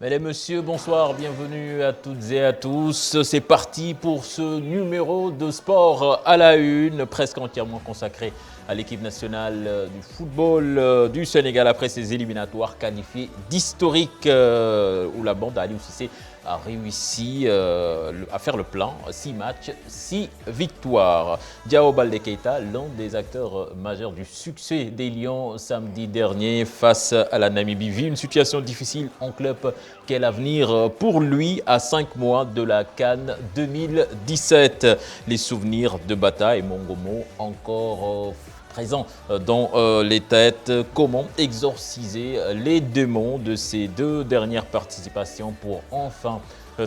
Mesdames, Messieurs, bonsoir, bienvenue à toutes et à tous. C'est parti pour ce numéro de sport à la une, presque entièrement consacré à l'équipe nationale du football du Sénégal après ses éliminatoires qualifiés d'historique où la bande Aliou Cissé a réussi à faire le plan, 6 matchs, 6 victoires. Diao Baldé Keita, l'un des acteurs majeurs du succès des Lions samedi dernier face à la Namibie, vit une situation difficile en club. Quel avenir pour lui à 5 mois de la CAN 2017? Les souvenirs de Bata et Mongomo encore présents dans les têtes. Comment exorciser les démons de ces deux dernières participations pour enfin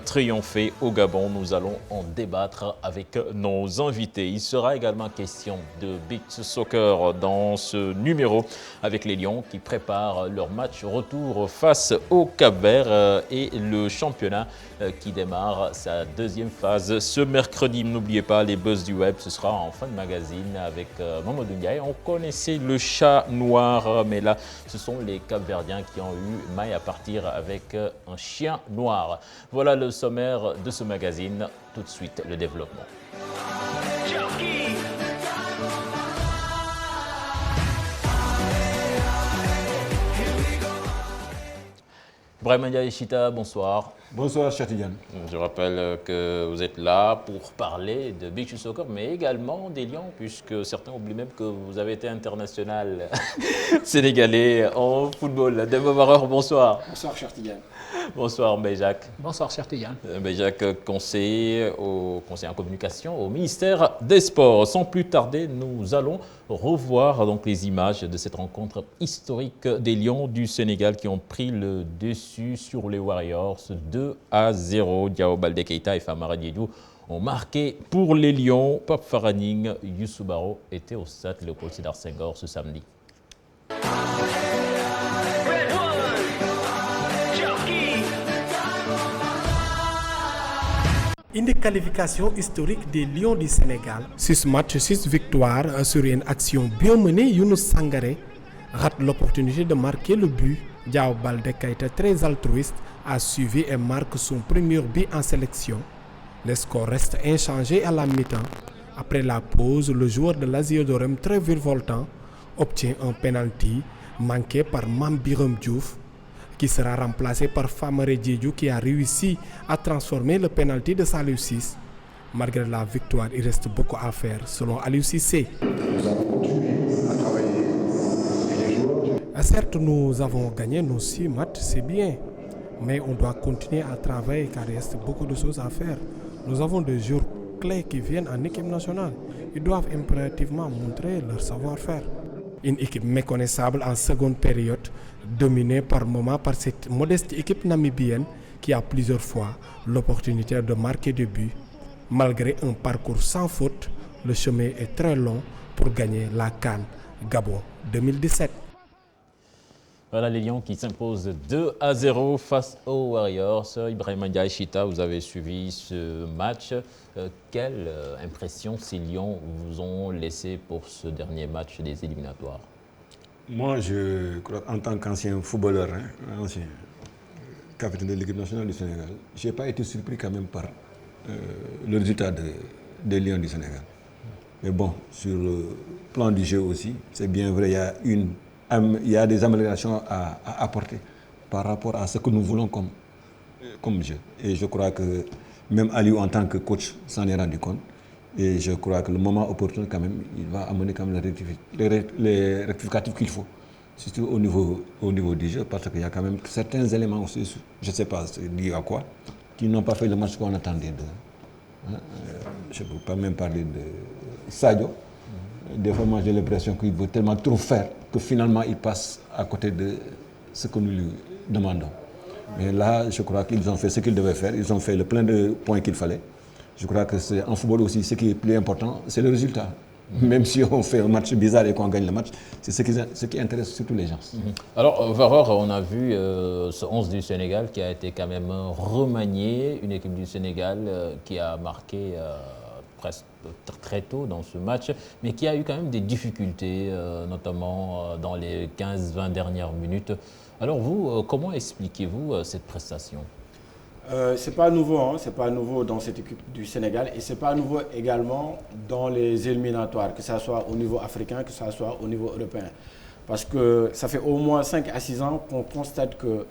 triompher au Gabon? Nous allons en débattre avec nos invités. Il sera également question de beach soccer dans ce numéro avec les Lions qui préparent leur match retour face au Cap-Vert et le championnat qui démarre sa deuxième phase ce mercredi. N'oubliez pas les buzz du web, ce sera en fin de magazine avec Mamadou Ndiaye. On connaissait le chat noir, mais là ce sont les Cap-Verdiens qui ont eu maille à partir avec un chien noir. Voilà le sommaire de ce magazine. Tout de suite, le développement. Ibrahima Ndiaye Chita, bonsoir. Bonsoir, Cheikh Tidiane. Je rappelle que vous êtes là pour parler de beach soccer, mais également des Lions, puisque certains oublient même que vous avez été international sénégalais en football. Demba Barreur, bonsoir. Bonsoir, Cheikh Tidiane. Bonsoir, Mbaye-Jacques. Bonsoir, Cheikh Tidiane. Mbaye-Jacques, conseiller en communication au ministère des Sports. Sans plus tarder, nous allons revoir donc les images de cette rencontre historique des Lions du Sénégal qui ont pris le dessus sur les Warriors 2-0. Diao Baldé Keita et Famara Diédhiou ont marqué pour les Lions. Pape Faraning, Youssou Baro étaient au stade Léopold Sédar Senghor ce samedi. Une qualification historique des Lions du Sénégal. 6 matchs, 6 victoires sur une action bien menée. Younous Sangaré rate l'opportunité de marquer le but. Diao Baldé Keita, très altruiste, a suivi et marque son premier but en sélection. Le score reste inchangé à la mi-temps. Après la pause, le joueur de l'Aziodorem, très virevoltant, obtient un penalty manqué par Mambiram Diouf, qui sera remplacé par Famara Diédhiou qui a réussi à transformer le penalty de Saliou Ciss. Malgré la victoire, il reste beaucoup à faire, selon Aliou Cissé. Nous allons continuer à travailler avec les joueurs. Certes, nous avons gagné nos 6 matchs, c'est bien, mais on doit continuer à travailler car il reste beaucoup de choses à faire. Nous avons des joueurs clés qui viennent en équipe nationale. Ils doivent impérativement montrer leur savoir-faire. Une équipe méconnaissable en seconde période, dominée par moments par cette modeste équipe namibienne qui a plusieurs fois l'opportunité de marquer des buts. Malgré un parcours sans faute, le chemin est très long pour gagner la CAN Gabon 2017. Voilà les Lions qui s'imposent 2-0 face aux Warriors. Ibrahima Ndiaye Chita, vous avez suivi ce match. Quelle impression ces Lions vous ont laissé pour ce dernier match des éliminatoires? Moi, je crois qu'en tant qu'ancien footballeur, ancien capitaine de l'équipe nationale du Sénégal, je n'ai pas été surpris quand même par le résultat des Lions du Sénégal. Mais bon, sur le plan du jeu aussi, c'est bien vrai, il y a des améliorations à apporter par rapport à ce que nous voulons comme jeu. Et je crois que même Aliou, en tant que coach, s'en est rendu compte. Et je crois que le moment opportun, quand même, il va amener quand même les rectificatifs qu'il faut. Surtout au niveau du jeu, parce qu'il y a quand même certains éléments aussi, je ne sais pas liés à quoi, qui n'ont pas fait le match qu'on attendait d'eux. Je ne peux pas même parler de Sadio. Des fois, moi, j'ai l'impression qu'il veut tellement trop faire que finalement, il passe à côté de ce que nous lui demandons. Mais là, je crois qu'ils ont fait ce qu'ils devaient faire. Ils ont fait le plein de points qu'il fallait. Je crois que c'est en football aussi, ce qui est plus important, c'est le résultat. Même si on fait un match bizarre et qu'on gagne le match, c'est ce qui intéresse surtout les gens. Alors, Varor, on a vu ce 11 du Sénégal qui a été quand même remanié, une équipe du Sénégal qui a marqué presque très tôt dans ce match, mais qui a eu quand même des difficultés, notamment dans les 15-20 dernières minutes. Alors vous, comment expliquez-vous cette prestation? C'est pas nouveau, hein. C'est pas nouveau dans cette équipe du Sénégal et c'est pas nouveau également dans les éliminatoires, que ce soit au niveau africain, que ce soit au niveau européen. Parce que ça fait au moins 5 à 6 ans qu'on constate que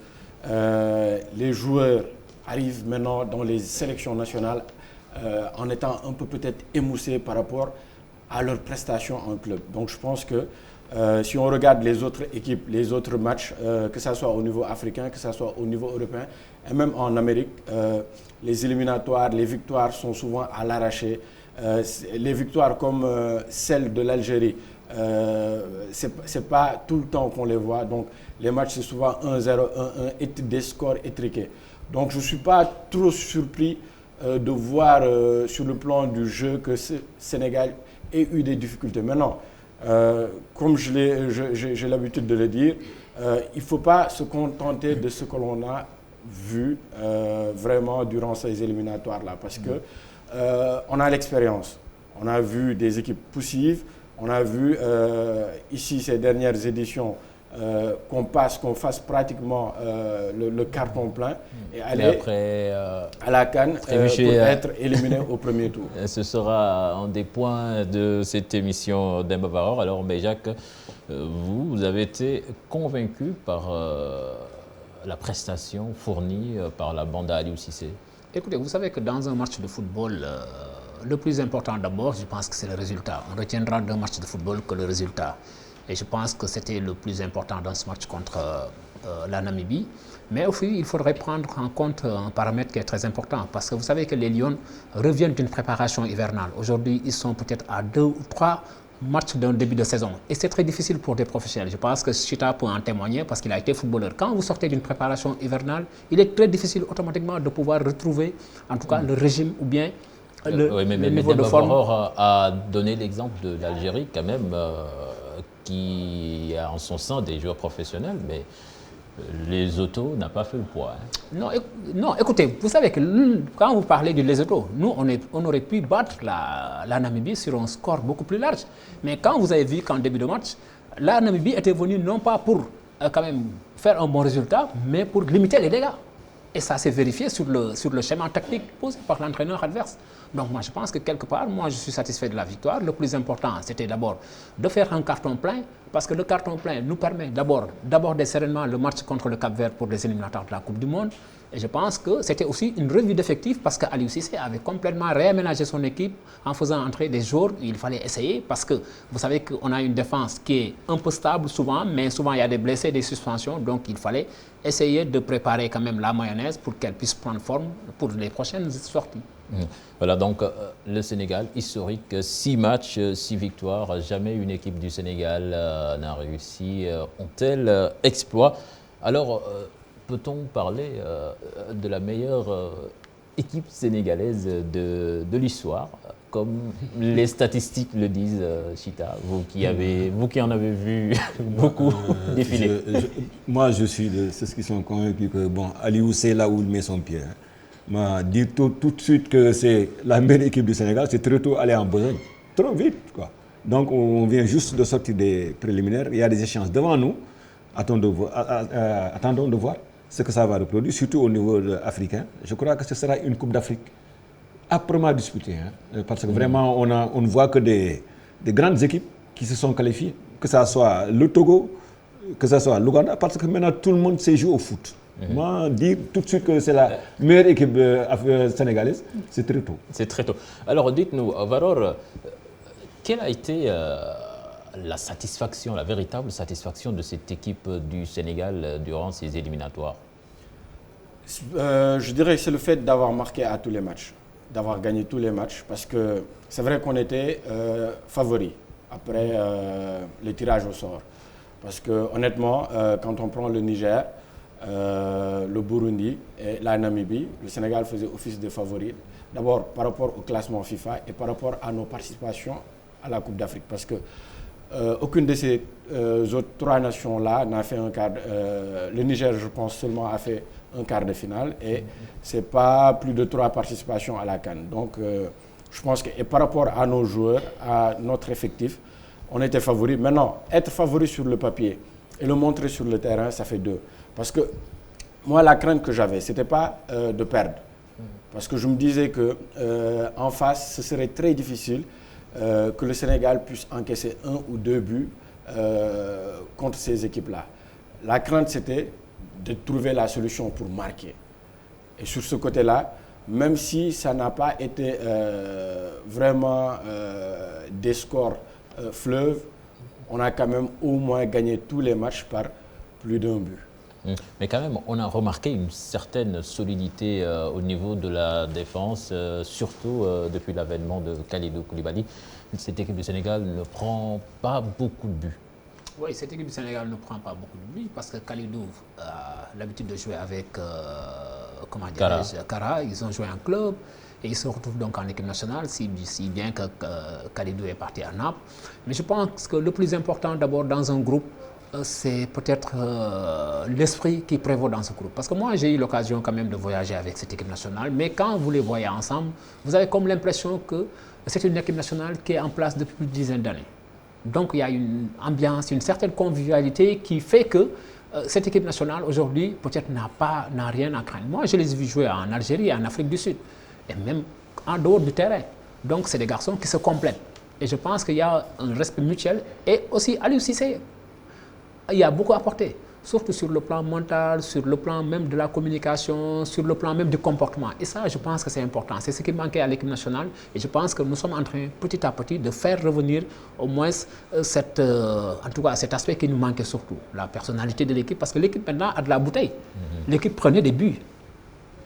les joueurs arrivent maintenant dans les sélections nationales en étant un peu peut-être émoussés par rapport à leurs prestations en club. Donc je pense que si on regarde les autres équipes, les autres matchs, que ce soit au niveau africain, que ce soit au niveau européen, et même en Amérique, les éliminatoires, les victoires sont souvent à l'arraché. Les victoires comme celle de l'Algérie, c'est pas tout le temps qu'on les voit. Donc les matchs, c'est souvent 1-0, 1-1 et des scores étriqués. Donc je ne suis pas trop surpris de voir sur le plan du jeu que ce Sénégal ait eu des difficultés. Maintenant, comme j'ai l'habitude de le dire, il ne faut pas se contenter de ce que l'on a vu vraiment durant ces éliminatoires-là. Parce que on a l'expérience. On a vu des équipes poussives. On a vu ici ces dernières éditions qu'on fasse pratiquement le carton plein et aller après, à la CAN pour être éliminé au premier tour. Ce sera un des points de cette émission d'Emba Baror. Alors, mais Jacques, vous avez été convaincu par la prestation fournie par la bande à Aliou Cissé? Écoutez, vous savez que dans un match de football, le plus important d'abord, je pense que c'est le résultat. On retiendra d'un match de football que le résultat. Et je pense que c'était le plus important dans ce match contre la Namibie. Mais aussi, il faudrait prendre en compte un paramètre qui est très important. Parce que vous savez que les Lions reviennent d'une préparation hivernale. Aujourd'hui, ils sont peut-être à 2 ou 3 matchs d'un début de saison. Et c'est très difficile pour des professionnels. Je pense que Chita peut en témoigner parce qu'il a été footballeur. Quand vous sortez d'une préparation hivernale, il est très difficile automatiquement de pouvoir retrouver, en tout cas, le régime ou bien le niveau de forme. A donné l'exemple de l'Algérie quand même, qui a en son sein des joueurs professionnels, mais les autos n'a pas fait le poids. Hein. Non, écoutez, vous savez que quand vous parlez du Lesotho, nous, on aurait pu battre la Namibie sur un score beaucoup plus large. Mais quand vous avez vu qu'en début de match, la Namibie était venue non pas pour quand même faire un bon résultat, mais pour limiter les dégâts. Et ça s'est vérifié sur le schéma tactique posé par l'entraîneur adverse. Donc moi je pense que quelque part, moi je suis satisfait de la victoire. Le plus important, c'était d'abord de faire un carton plein, parce que le carton plein nous permet d'abord d'aborder sereinement le match contre le Cap-Vert pour les éliminatoires de la Coupe du Monde. Et je pense que c'était aussi une revue d'effectifs parce qu'Aliou Cissé avait complètement réaménagé son équipe en faisant entrer des joueurs. Il fallait essayer parce que vous savez qu'on a une défense qui est un peu stable souvent, mais souvent il y a des blessés, des suspensions. Donc il fallait essayer de préparer quand même la mayonnaise pour qu'elle puisse prendre forme pour les prochaines sorties. Voilà donc le Sénégal, historique, 6 matchs, 6 victoires. Jamais une équipe du Sénégal n'a réussi un tel exploit. Alors, peut-on parler de la meilleure équipe sénégalaise de l'histoire, comme les statistiques le disent, Chita, vous qui en avez vu beaucoup défiler. Moi, je suis de ceux qui sont convaincus que Aliou, c'est là où il met son pied. M'a dit tout de suite que c'est la meilleure équipe du Sénégal, c'est très tôt aller en besogne. Trop vite, quoi. Donc, on vient juste de sortir des préliminaires. Il y a des échéances devant nous. Attendons de voir ce que ça va reproduire, surtout au niveau africain. Je crois que ce sera une Coupe d'Afrique âprement disputée. Hein, parce que vraiment, on ne voit que des grandes équipes qui se sont qualifiées, que ce soit le Togo, que ce soit l'Ouganda, parce que maintenant, tout le monde sait jouer au foot. Moi, dire tout de suite que c'est la meilleure équipe sénégalaise, c'est très tôt. C'est très tôt. Alors, dites-nous, Varor, quelle a été la satisfaction, la véritable satisfaction de cette équipe du Sénégal durant ces éliminatoires? Je dirais que c'est le fait d'avoir marqué à tous les matchs, d'avoir gagné tous les matchs, parce que c'est vrai qu'on était favoris après le tirage au sort. Parce que honnêtement, quand on prend le Niger, le Burundi et la Namibie, le Sénégal faisait office de favori. D'abord par rapport au classement FIFA et par rapport à nos participations à la Coupe d'Afrique. Parce que aucune de ces autres 3 nations-là n'a fait un quart. Le Niger, je pense, seulement a fait un quart de finale et ce n'est pas plus de 3 participations à la CAN. Donc, Je pense que et par rapport à nos joueurs, à notre effectif, on était favoris. Maintenant, être favori sur le papier et le montrer sur le terrain, ça fait deux. Parce que moi, la crainte que j'avais, ce n'était pas de perdre. Parce que je me disais qu'en face, ce serait très difficile que le Sénégal puisse encaisser 1 ou 2 buts contre ces équipes-là. La crainte, c'était de trouver la solution pour marquer. Et sur ce côté-là, même si ça n'a pas été vraiment des scores fleuves, on a quand même au moins gagné tous les matchs par plus d'un but. Mais quand même, on a remarqué une certaine solidité au niveau de la défense, surtout depuis l'avènement de Kalidou Koulibaly. Cette équipe du Sénégal ne prend pas beaucoup de buts. Oui, cette équipe du Sénégal ne prend pas beaucoup de buts parce que Kalidou a l'habitude de jouer avec Kara. Ils ont joué en club et ils se retrouvent donc en équipe nationale, si bien que Kalidou est parti à Naples. Mais je pense que le plus important d'abord dans un groupe, c'est peut-être l'esprit qui prévaut dans ce groupe. Parce que moi, j'ai eu l'occasion quand même de voyager avec cette équipe nationale, mais quand vous les voyez ensemble, vous avez comme l'impression que c'est une équipe nationale qui est en place depuis plus d'une dizaine d'années. Donc il y a une ambiance, une certaine convivialité qui fait que cette équipe nationale aujourd'hui peut-être n'a rien à craindre. Moi, je les ai vus jouer en Algérie, en Afrique du Sud, et même en dehors du terrain. Donc c'est des garçons qui se complètent. Et je pense qu'il y a un respect mutuel et aussi Aliou Cissé. Il y a beaucoup apporté, surtout sur le plan mental, sur le plan même de la communication, sur le plan même du comportement. Et ça, je pense que c'est important. C'est ce qui manquait à l'équipe nationale. Et je pense que nous sommes en train, petit à petit, de faire revenir au moins en tout cas, cet aspect qui nous manquait surtout, la personnalité de l'équipe. Parce que l'équipe maintenant a de la bouteille. L'équipe prenait des buts.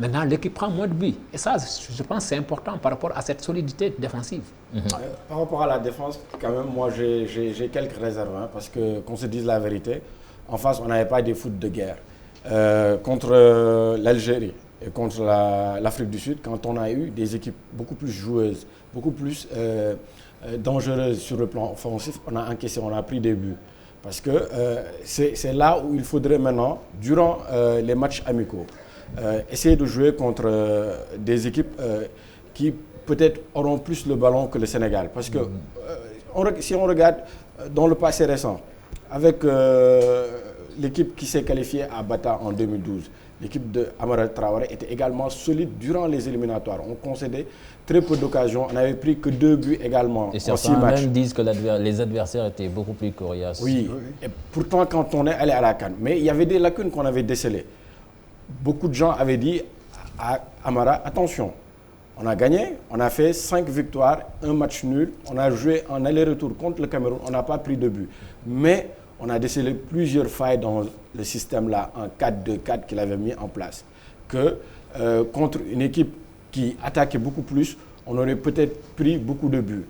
Maintenant, l'équipe prend moins de buts. Et ça, je pense que c'est important par rapport à cette solidité défensive. Par rapport à la défense, quand même, moi, j'ai quelques réserves. Hein, parce que, qu'on se dise la vérité, en face, on n'avait pas des foot de guerre. Contre l'Algérie et contre l'Afrique du Sud, quand on a eu des équipes beaucoup plus joueuses, beaucoup plus dangereuses sur le plan offensif, on a encaissé, on a pris des buts. Parce que c'est là où il faudrait maintenant, durant les matchs amicaux, essayer de jouer contre des équipes qui peut-être auront plus le ballon que le Sénégal. Parce que si on regarde dans le passé récent, avec l'équipe qui s'est qualifiée à Bata en 2012, l'équipe de Amara Traoré était également solide durant les éliminatoires. On concédait très peu d'occasions, on n'avait pris que 2 buts également. Et certains même disent que les adversaires étaient beaucoup plus coriaces. Oui, et pourtant quand on est allé à la CAN, mais il y avait des lacunes qu'on avait décelées. Beaucoup de gens avaient dit à Amara, attention, on a gagné, on a fait 5 victoires, 1 match nul, on a joué en aller-retour contre le Cameroun, on n'a pas pris de but. Mais on a décelé plusieurs failles dans le système-là, en 4-2-4 qu'il avait mis en place. Que contre une équipe qui attaquait beaucoup plus, on aurait peut-être pris beaucoup de buts.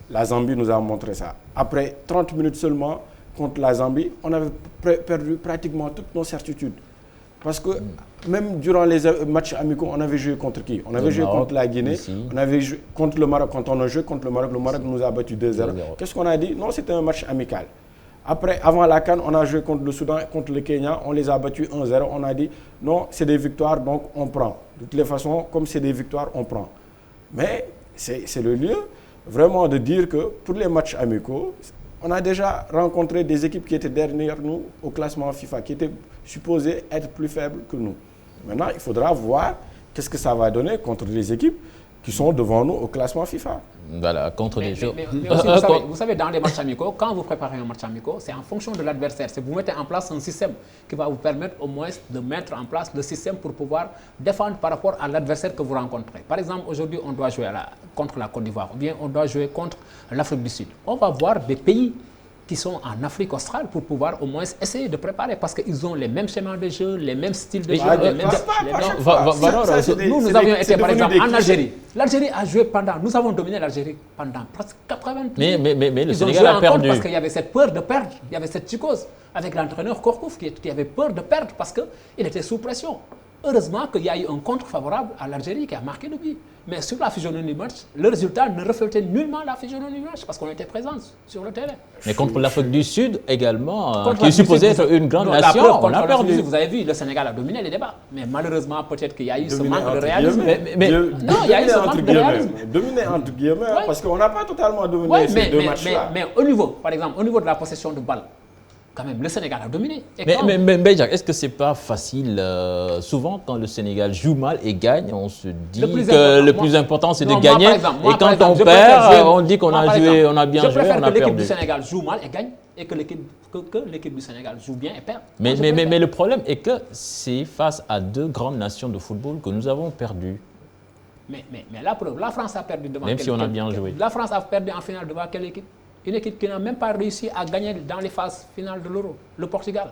La Zambie nous a montré ça. Après 30 minutes seulement contre la Zambie, on avait perdu pratiquement toutes nos certitudes. Parce que même durant les matchs amicaux, on avait joué contre qui? On avait joué contre la Guinée, ici. On avait joué contre le Maroc. Quand on a joué contre le Maroc nous a battu 2-0. Qu'est-ce qu'on a dit? Non, c'était un match amical. Après, avant la CAN, on a joué contre le Soudan, contre le Kenya, on les a battus 1-0. On a dit, non, c'est des victoires, donc on prend. De toutes les façons, comme c'est des victoires, on prend. Mais c'est le lieu vraiment de dire que pour les matchs amicaux, on a déjà rencontré des équipes qui étaient derrière nous au classement FIFA, qui étaient supposées être plus faibles que nous. Maintenant, il faudra voir qu'est-ce que ça va donner contre les équipes qui sont devant nous au classement FIFA. Voilà, contre les jeux. Mais aussi, vous savez, dans les matchs amicaux, quand vous préparez un match amical, c'est en fonction de l'adversaire. C'est vous mettez en place un système qui va vous permettre au moins de mettre en place le système pour pouvoir défendre par rapport à l'adversaire que vous rencontrez. Par exemple, aujourd'hui, on doit jouer contre la Côte d'Ivoire ou bien on doit jouer contre l'Afrique du Sud. On va voir des pays qui sont en Afrique australe pour pouvoir au moins essayer de préparer parce qu'ils ont les mêmes schémas de jeu, les mêmes styles de jeu. Nous avions été par exemple en Algérie. L'Algérie a joué nous avons dominé l'Algérie pendant presque 80 minutes. Mais le Sénégal a perdu. Parce qu'il y avait cette peur de perdre, il y avait cette psychose avec l'entraîneur Korkouf qui avait peur de perdre parce qu'il était sous pression. Heureusement qu'il y a eu un contre favorable à l'Algérie qui a marqué le but. Mais sur la physionomie du match, le résultat ne reflétait nullement la physionomie du match parce qu'on était présents sur le terrain. Mais contre l'Afrique du Sud également, Contre qui est l'Afrique du supposée Sud, être une grande non, la nation, preuve, on contre a l'Afrique du perdu. Sud, vous avez vu, le Sénégal a dominé les débats. Mais malheureusement, peut-être qu'il y a eu ce Dominé manque de entre réalisme. guillemets. Non, il y a eu ce manque de réalisme. Dominé entre guillemets, Ouais. parce qu'on n'a pas totalement dominé Ouais, ces deux matchs-là. mais au niveau, par exemple, au niveau de la possession de balle, quand même, le Sénégal a dominé. Et Mais, quand- mais Benjac, est-ce que c'est pas facile souvent quand le Sénégal joue mal et gagne, on se dit Le plus que important, le moi- plus important c'est de Non, moi, gagner. par exemple, moi, Et par quand exemple, on je préfère perd, jouer- on dit qu'on moi, a par joué, exemple, on a bien je joué, préfère on que a l'équipe perdu. du Sénégal joue mal et gagne, et que l'équipe du Sénégal joue bien et perd. Mais, Moi, je mais, préfère. mais le problème est que c'est face à deux grandes nations de football que nous avons perdu. Mais la preuve, la France a perdu devant Même quelle si on a équipe? bien joué. La France a perdu en finale devant quelle équipe? Une équipe qui n'a même pas réussi à gagner dans les phases finales de l'Euro, le Portugal.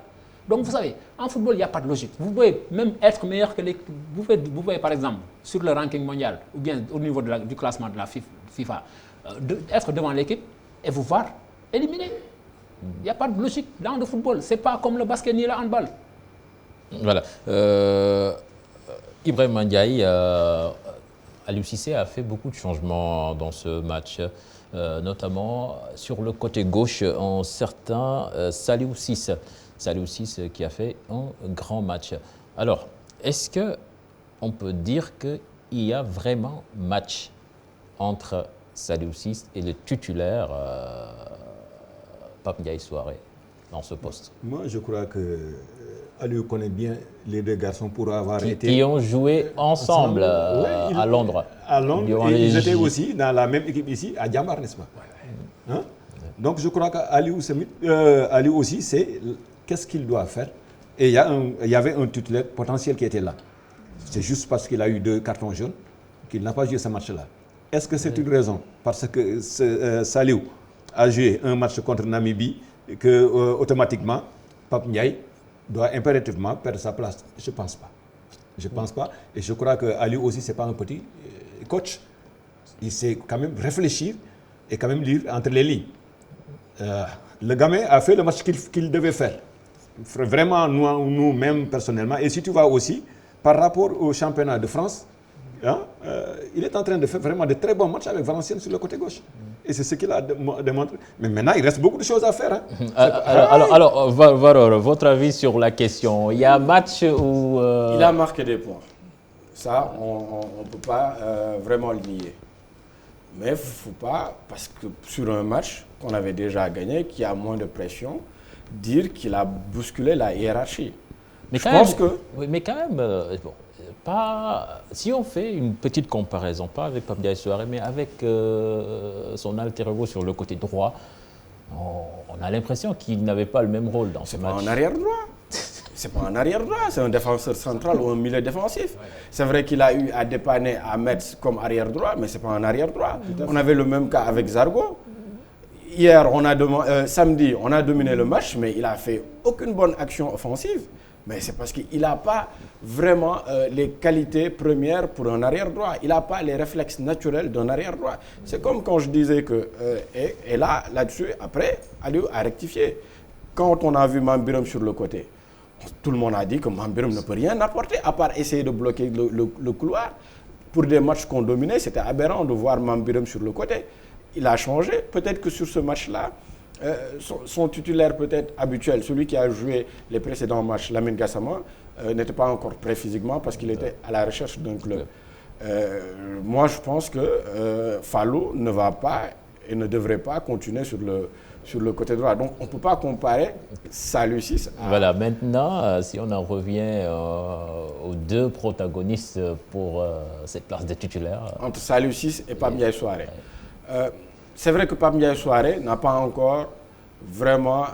Donc vous savez, en football, il n'y a pas de logique. Vous pouvez même être meilleur que l'équipe. Vous pouvez, par exemple, sur le ranking mondial, ou bien au niveau du classement de la FIFA, être devant l'équipe et vous voir éliminer. Il n'y a pas de logique dans le football. Ce n'est pas comme le basket ni le handball. Voilà. Ibrahim Ndiaye, Aliou Cissé a fait beaucoup de changements dans ce match, notamment sur le côté gauche, en certain Saliou Ciss. Saliou Ciss qui a fait un grand match. Alors, est-ce qu'on peut dire qu'il y a vraiment match entre Saliou Ciss et le titulaire Pape Ndiaye Souaré dans ce poste? Moi, je crois que Aliou connaît bien les deux garçons pour avoir été... Qui ont joué ensemble Ouais, à Londres. À Londres, Durant et les ils étaient J. aussi dans la même équipe ici, à Djambar, n'est-ce pas? Hein? Donc je crois qu'Aliou Aliou aussi, c'est qu'est-ce qu'il doit faire. Et il y avait un titulaire potentiel qui était là. C'est juste parce qu'il a eu 2 cartons jaunes qu'il n'a pas joué ce match-là. Est-ce que c'est une raison? Parce que Saliou a joué un match contre Namibie que automatiquement, Pape Ndiaye doit impérativement perdre sa place? Je ne pense pas. Je ne pense pas. Et je crois qu'Aliou aussi, ce n'est pas un petit coach. Il sait quand même réfléchir et quand même lire entre les lignes. Le gamin a fait le match qu'il devait faire. Vraiment, nous-mêmes personnellement. Et si tu vois aussi, par rapport au championnat de France, hein, il est en train de faire vraiment de très bons matchs avec Valenciennes sur le côté gauche. Et c'est ce qu'il a démontré. Mais maintenant, il reste beaucoup de choses à faire. Hein. Alors, Varor, votre avis sur la question? Il y a un match où... Il a marqué des points. Ça, on ne peut pas vraiment le nier. Mais il ne faut pas, parce que sur un match qu'on avait déjà gagné, qui a moins de pression, dire qu'il a bousculé la hiérarchie. Mais Je quand pense même, que... oui, mais quand même, bon, si on fait une petite comparaison, pas avec Pape Ndiaye Souaré, mais avec son alter ego sur le côté droit, on a l'impression qu'il n'avait pas le même rôle dans ce C'est pas match. un arrière-droit. C'est pas un arrière-droit, c'est un défenseur central ou un milieu défensif. C'est vrai qu'il a eu à dépanner à Metz comme arrière-droit, mais c'est pas un arrière-droit. On avait le même cas avec Zargo. Hier, samedi, on a dominé le match, mais il a fait aucune bonne action offensive. Mais c'est parce qu'il n'a pas vraiment les qualités premières pour un arrière-droit. Il n'a pas les réflexes naturels d'un arrière-droit. C'est comme quand je disais que... et là-dessus, après, Aliou a rectifié. Quand on a vu Mambiram sur le côté, tout le monde a dit que Mambiram ne peut rien apporter, à part essayer de bloquer le couloir. Pour des matchs qu'on dominait, c'était aberrant de voir Mambiram sur le côté. Il a changé. Peut-être que sur ce match-là, son titulaire peut-être habituel, celui qui a joué les précédents matchs, Lamine Gassama, n'était pas encore prêt physiquement parce qu'il était à la recherche d'un club. Moi, je pense que Fallou ne va pas et ne devrait pas continuer sur le côté droit. Donc, on ne peut pas comparer Saliou Ciss à... Voilà, maintenant, si on en revient aux deux protagonistes pour cette place de titulaire. Entre Saliou Ciss et Pape Ndiaye Souaré. C'est vrai que Pape Ndiaye Souaré n'a pas encore vraiment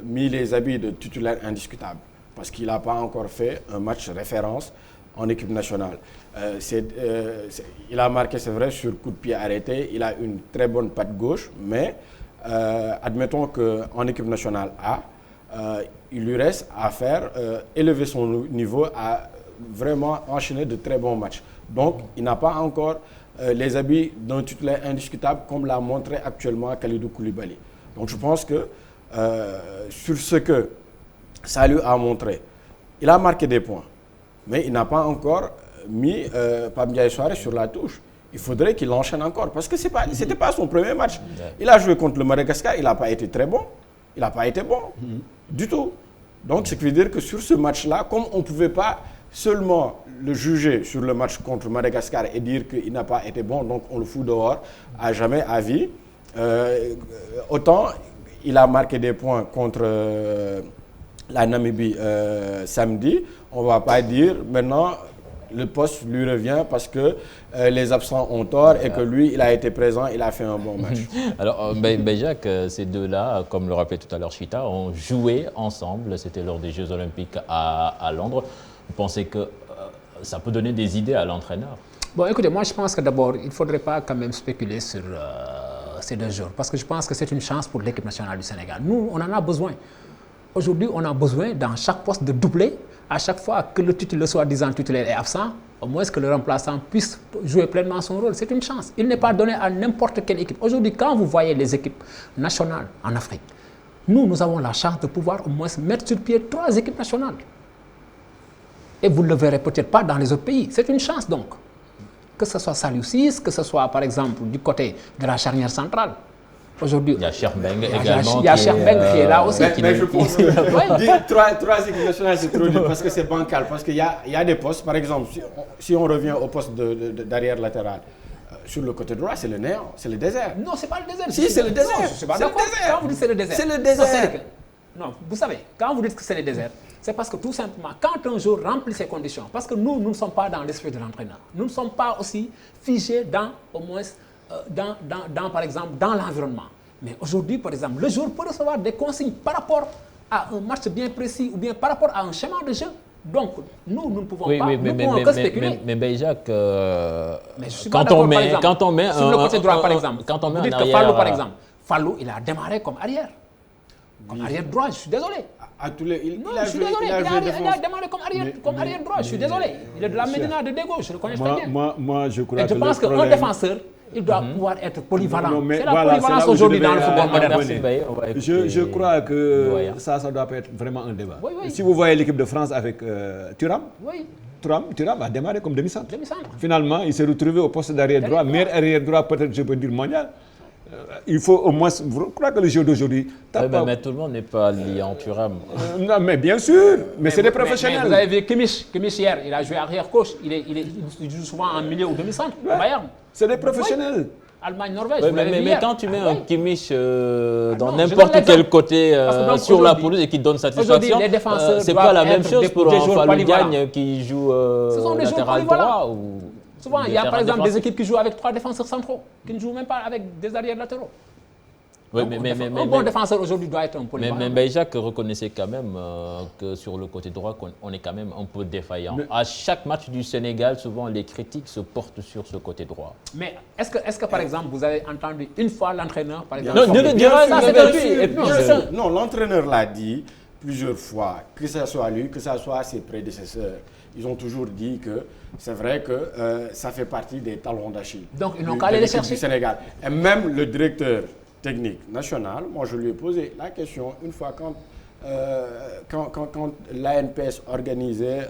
mis les habits de titulaire indiscutable parce qu'il n'a pas encore fait un match référence en équipe nationale. Il a marqué, c'est vrai, sur coup de pied arrêté. Il a une très bonne patte gauche, mais admettons qu'en équipe nationale A, il lui reste à faire élever son niveau, à vraiment enchaîner de très bons matchs. Donc, il n'a pas encore les habits d'un titulaire indiscutable comme l'a montré actuellement Kalidou Koulibaly. Donc je pense que sur ce que Saliou a montré, il a marqué des points. mais il n'a pas encore mis Pape Ndiaye Souaré sur la touche. Il faudrait qu'il enchaîne encore parce que c'était pas son premier match. Il a joué contre le Madagascar, il n'a pas été très bon. Il n'a pas été bon du tout. Donc, ce qui veut dire que sur ce match-là, comme on ne pouvait pas seulement le juger sur le match contre Madagascar et dire qu'il n'a pas été bon, donc on le fout dehors à jamais, à vie, autant il a marqué des points contre la Namibie samedi, on ne va pas dire maintenant le poste lui revient parce que les absents ont tort et que lui, il a été présent, il a fait un bon match. Alors, Jacques, ces deux-là, comme le rappelait tout à l'heure Chita, ont joué ensemble. C'était lors des Jeux Olympiques à Londres. Vous pensez que ça peut donner des idées à l'entraîneur? Bon, écoutez, moi je pense que d'abord, il ne faudrait pas quand même spéculer sur ces 2 jours. Parce que je pense que c'est une chance pour l'équipe nationale du Sénégal. Nous, on en a besoin. Aujourd'hui, on a besoin dans chaque poste de doubler. À chaque fois que le soi-disant titulaire est absent, au moins que le remplaçant puisse jouer pleinement son rôle. C'est une chance. Il n'est pas donné à n'importe quelle équipe. Aujourd'hui, quand vous voyez les équipes nationales en Afrique, nous avons la chance de pouvoir au moins mettre sur pied 3 équipes nationales. Et vous ne le verrez peut-être pas dans les autres pays. C'est une chance donc. Que ce soit Saliou Ciss, que ce soit par exemple du côté de la charnière centrale. Aujourd'hui, il y a Cheikh Mbengue également. Il y a Cheikh Mbengue qui est là aussi. Mais je pense que dire 3 équipes nationales, c'est trop dur parce que c'est bancal. Parce qu'il y a des postes, par exemple, si on revient au poste d'arrière latéral, sur le côté droit, c'est le néant, c'est le désert. Non, c'est pas le désert. Si, c'est le désert. Non, je suis pas d'accord. Quand vous dites c'est le désert. C'est le désert. Non, vous savez, quand vous dites que c'est le désert, c'est parce que tout simplement, quand un jour remplit ces conditions, parce que nous ne sommes pas dans l'esprit de l'entraîneur, nous ne sommes pas aussi figés dans, au moins, par exemple, dans l'environnement. Mais aujourd'hui, par exemple, le joueur peut recevoir des consignes par rapport à un match bien précis ou bien par rapport à un schéma de jeu. Donc, nous ne pouvons pas que spéculer. Mais Jacques, quand on met sur le côté droit, par exemple, quand on met vous dites que Fallou, par exemple, Fallou, il a démarré comme arrière. Comme arrière droit, je suis désolé. Je suis désolé, il a démarré comme arrière droit, je suis désolé. Il est de la Médina de Dego, je le connais très bien. Moi, je crois et je pense qu'un défenseur, il doit pouvoir être polyvalent. C'est la polyvalence aujourd'hui dans le football moderne. Je crois que ça doit pas être vraiment un débat. Si vous voyez l'équipe de France avec Thuram, Thuram a démarré comme demi-centre. Finalement, il s'est retrouvé au poste d'arrière droit, meilleur arrière droit, peut-être je peux dire mondial. Il faut au moins, je crois que le jeu d'aujourd'hui... Mais tout le monde n'est pas lié en Thuram. Non, mais bien sûr, mais c'est des professionnels. Mais vous avez vu Kimmich hier, il a joué arrière gauche, il joue souvent en milieu ou demi-centre, Bayern. C'est des professionnels. Allemagne, Norvège. Mais quand tu mets un Kimmich dans n'importe quel côté sur la pelouse et qui donne satisfaction, c'est pas la même chose pour un Fallou Diagne qui joue latéral droit ou... Souvent, il y a par exemple des équipes qui jouent avec 3 défenseurs centraux, qui ne jouent même pas avec des arrières latéraux. Oui, un bon défenseur aujourd'hui doit être un polyvalent. Mais Jacques reconnaissait quand même que sur le côté droit, on est quand même un peu défaillant. À chaque match du Sénégal, souvent les critiques se portent sur ce côté droit. Mais est-ce que par exemple, vous avez entendu une fois l'entraîneur, par exemple... Non, ne dira ça, c'est non, l'entraîneur l'a dit plusieurs fois, que ce soit lui, que ce soit ses prédécesseurs. Ils ont toujours dit que c'est vrai que ça fait partie des talons d'Achille. Donc ils n'ont qu'à aller les chercher. Du Sénégal. Et même le directeur technique national, moi je lui ai posé la question une fois quand l'ANPS organisait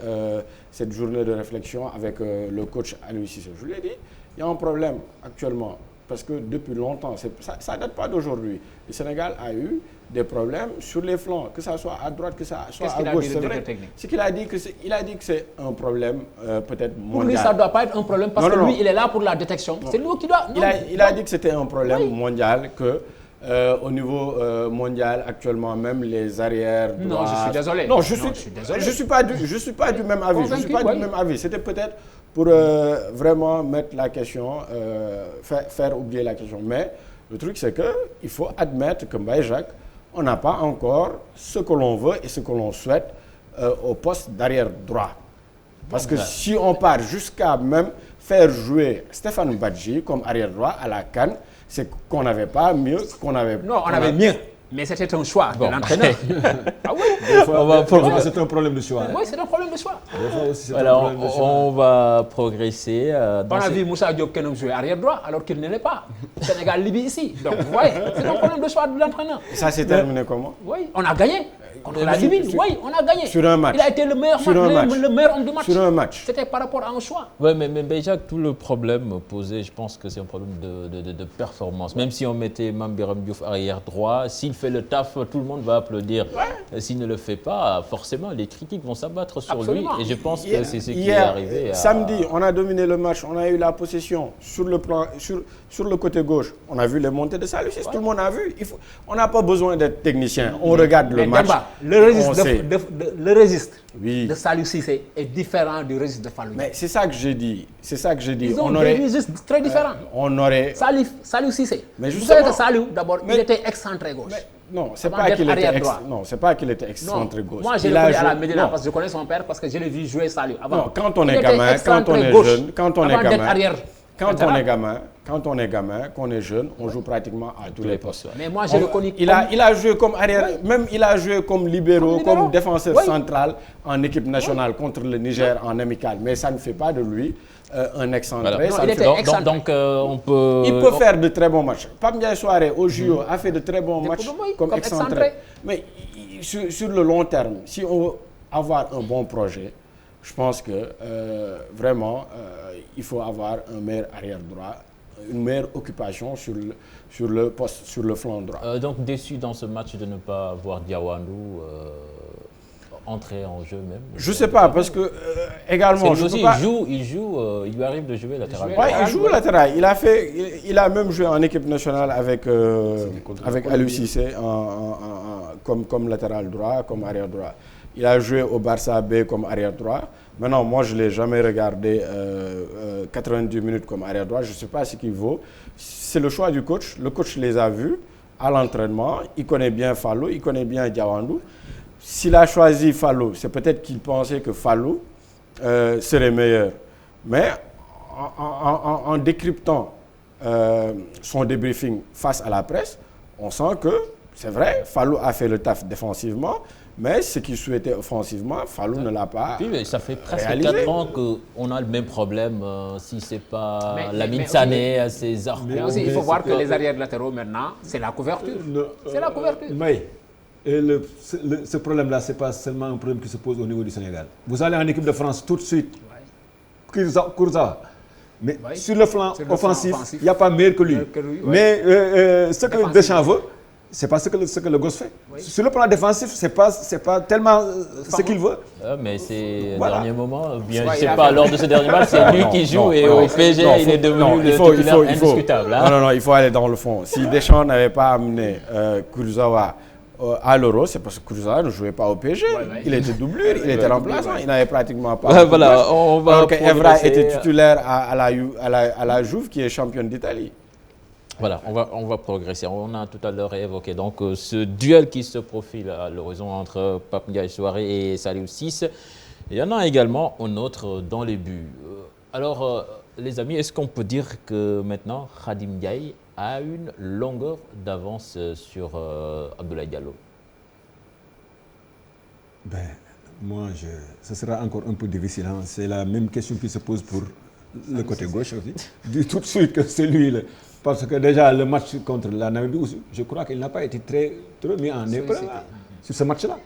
cette journée de réflexion avec le coach Aliou Cissé. Je lui ai dit, il y a un problème actuellement. Parce que depuis longtemps, ça ne date pas d'aujourd'hui. Le Sénégal a eu des problèmes sur les flancs, que ça soit à droite, que ça soit à gauche. C'est qu'il a dit que c'est un problème peut-être mondial. Pour lui, ça ne doit pas être un problème parce que lui, il est là pour la détection. C'est lui qui doit... Il a dit que c'était un problème mondial, que au niveau mondial, actuellement, même les arrières droits... Non, je suis désolé. Non, je suis pas du même avis. Je suis pas du même avis. C'était peut-être pour vraiment mettre la question, faire oublier la question. Mais le truc, c'est qu'il faut admettre que Mbaye Jacques, on n'a pas encore ce que l'on veut et ce que l'on souhaite au poste d'arrière droit. Parce que si on part jusqu'à même faire jouer Stéphane Badji comme arrière droit à la CAN, c'est qu'on n'avait pas mieux qu'on avait... Non, on avait mieux. Mais c'était un choix de l'entraîneur. Ah oui, c'est un problème de choix. Oui, c'est un problème de choix. Alors, on va progresser. On a vu Moussa Diop Kenom jouer arrière droit alors qu'il ne l'est pas. Sénégal-Libye ici. Donc, vous voyez, c'est un problème de choix de l'entraîneur. Ça s'est terminé comment? Oui, on a gagné. Contre la Libye, oui, on a gagné. Sur un match. Il a été le meilleur homme du match. Sur un match. C'était par rapport à un choix. Oui, mais Jacques, tout le problème posé, je pense que c'est un problème de performance. Même si on mettait Mame Biram Diouf arrière droit, s'il fait le taf, tout le monde va applaudir. S'il ne le fait pas, forcément, les critiques vont s'abattre sur Absolument. lui. Et je pense que c'est ce qui est arrivé. Samedi, on a dominé le match, on a eu la possession sur le côté gauche. On a vu les montées de Saliou Ciss, tout le monde a vu. On n'a pas besoin d'être technicien. On regarde le match. Le registre Oui. de Saliou Cissé est différent du registre de Fallou. Mais c'est ça que j'ai dit. Ils ont des registres très différents. On aurait. Saliou Cissé. Mais vous justement- savez que Saliou, d'abord, il était excentré gauche. Non, c'est Avant pas d'être qu'il était arrière droit. non, c'est pas qu'il était excentré gauche. Moi, je Il le a connais à joué- la Médina non. parce que je connais son père parce que je l'ai vu jouer Saliou avant. Non, quand on Il est était gamin, quand excentré on est gauche jeune, quand on est avant d'être gamin, arrière quand on latéral. est gamin, qu'on est jeune, on joue pratiquement à tous les postes. Mais moi, je le connais Il a joué comme arrière, même il a joué comme libéraux, comme défenseur central en équipe nationale contre le Niger en amical. Mais ça ne fait pas de lui un excentré. Voilà. Ça Non, ne il fait- était excentré. Donc, on peut... Il peut faire de très bons matchs. Pape Ndiaye Souaré au JO a fait de très bons matchs comme comme excentré. excentré. Mais sur le long terme, si on veut avoir un bon projet, je pense que vraiment il faut avoir un meilleur arrière droit, une meilleure occupation sur le poste, sur le flanc droit. Donc déçu dans ce match de ne pas voir Diawandou entrer en jeu même. Je sais pas parce que également C'est je aussi, peux pas. il lui arrive de jouer latéral. Ouais, il joue latéral. Il a même joué en équipe nationale avec Aliou Cissé comme latéral droit, comme arrière droit. Il a joué au Barça B comme arrière droit. Maintenant, moi, je ne l'ai jamais regardé 90 minutes comme arrière droit. Je ne sais pas ce qu'il vaut. C'est le choix du coach. Le coach les a vus à l'entraînement. Il connaît bien Fallou, il connaît bien Diawandou. S'il a choisi Fallou, c'est peut-être qu'il pensait que Fallou serait meilleur. Mais en décryptant son débriefing face à la presse, on sent que, c'est vrai, Fallou a fait le taf défensivement, mais ce qu'il souhaitait offensivement, Fallou ne l'a pas Oui, mais ça fait presque réalisé. 4 ans qu'on a le même problème. Si ce n'est pas Lamine mais- Sané, César. Mais aussi, il faut voir que les arrières latéraux maintenant, c'est la couverture. C'est la couverture. Mais ce problème-là, ce n'est pas seulement un problème qui se pose au niveau du Sénégal. Vous allez en équipe de France tout de suite, Kurzawa. Mais Oui. sur le flanc Sur le flanc offensif, offensif. il n'y a pas meilleur que lui. Que lui, oui. Mais ce que Défensif. Deschamps veut, ce n'est pas ce que le gosse fait. Sur le plan défensif, ce n'est pas tellement ce qu'il veut. Mais c'est Voilà. dernier moment. Bien, Ouais, je il sais a pas, fait- lors de ce dernier match, c'est lui qui joue et au PSG, il est devenu le titulaire indiscutable. hein. Non, il faut aller dans le fond. Si Deschamps n'avait pas amené Kurzawa à l'Euro, c'est parce que Kurzawa ne jouait pas au PSG. Il était doublure, il était remplaçant, il n'avait pratiquement pas. Ouais, voilà, on va Alors que Evra progresser. était titulaire à la Juve, qui est championne d'Italie. Voilà, on va progresser. On a tout à l'heure évoqué donc ce duel qui se profile à l'horizon entre Pape Ndiaye Souaré et Saliou Ciss. Il y en a également un autre dans les buts. Alors, les amis, est-ce qu'on peut dire que maintenant Khadim Ndiaye a une longueur d'avance sur Abdoulaye Diallo? Moi, ce sera encore un peu difficile. Hein. C'est la même question qui se pose pour le côté gauche aussi. Dis tout de suite que c'est lui. Parce que déjà, le match contre la Namibie, je crois qu'il n'a pas été très mis en épreuve hein, sur ce match-là.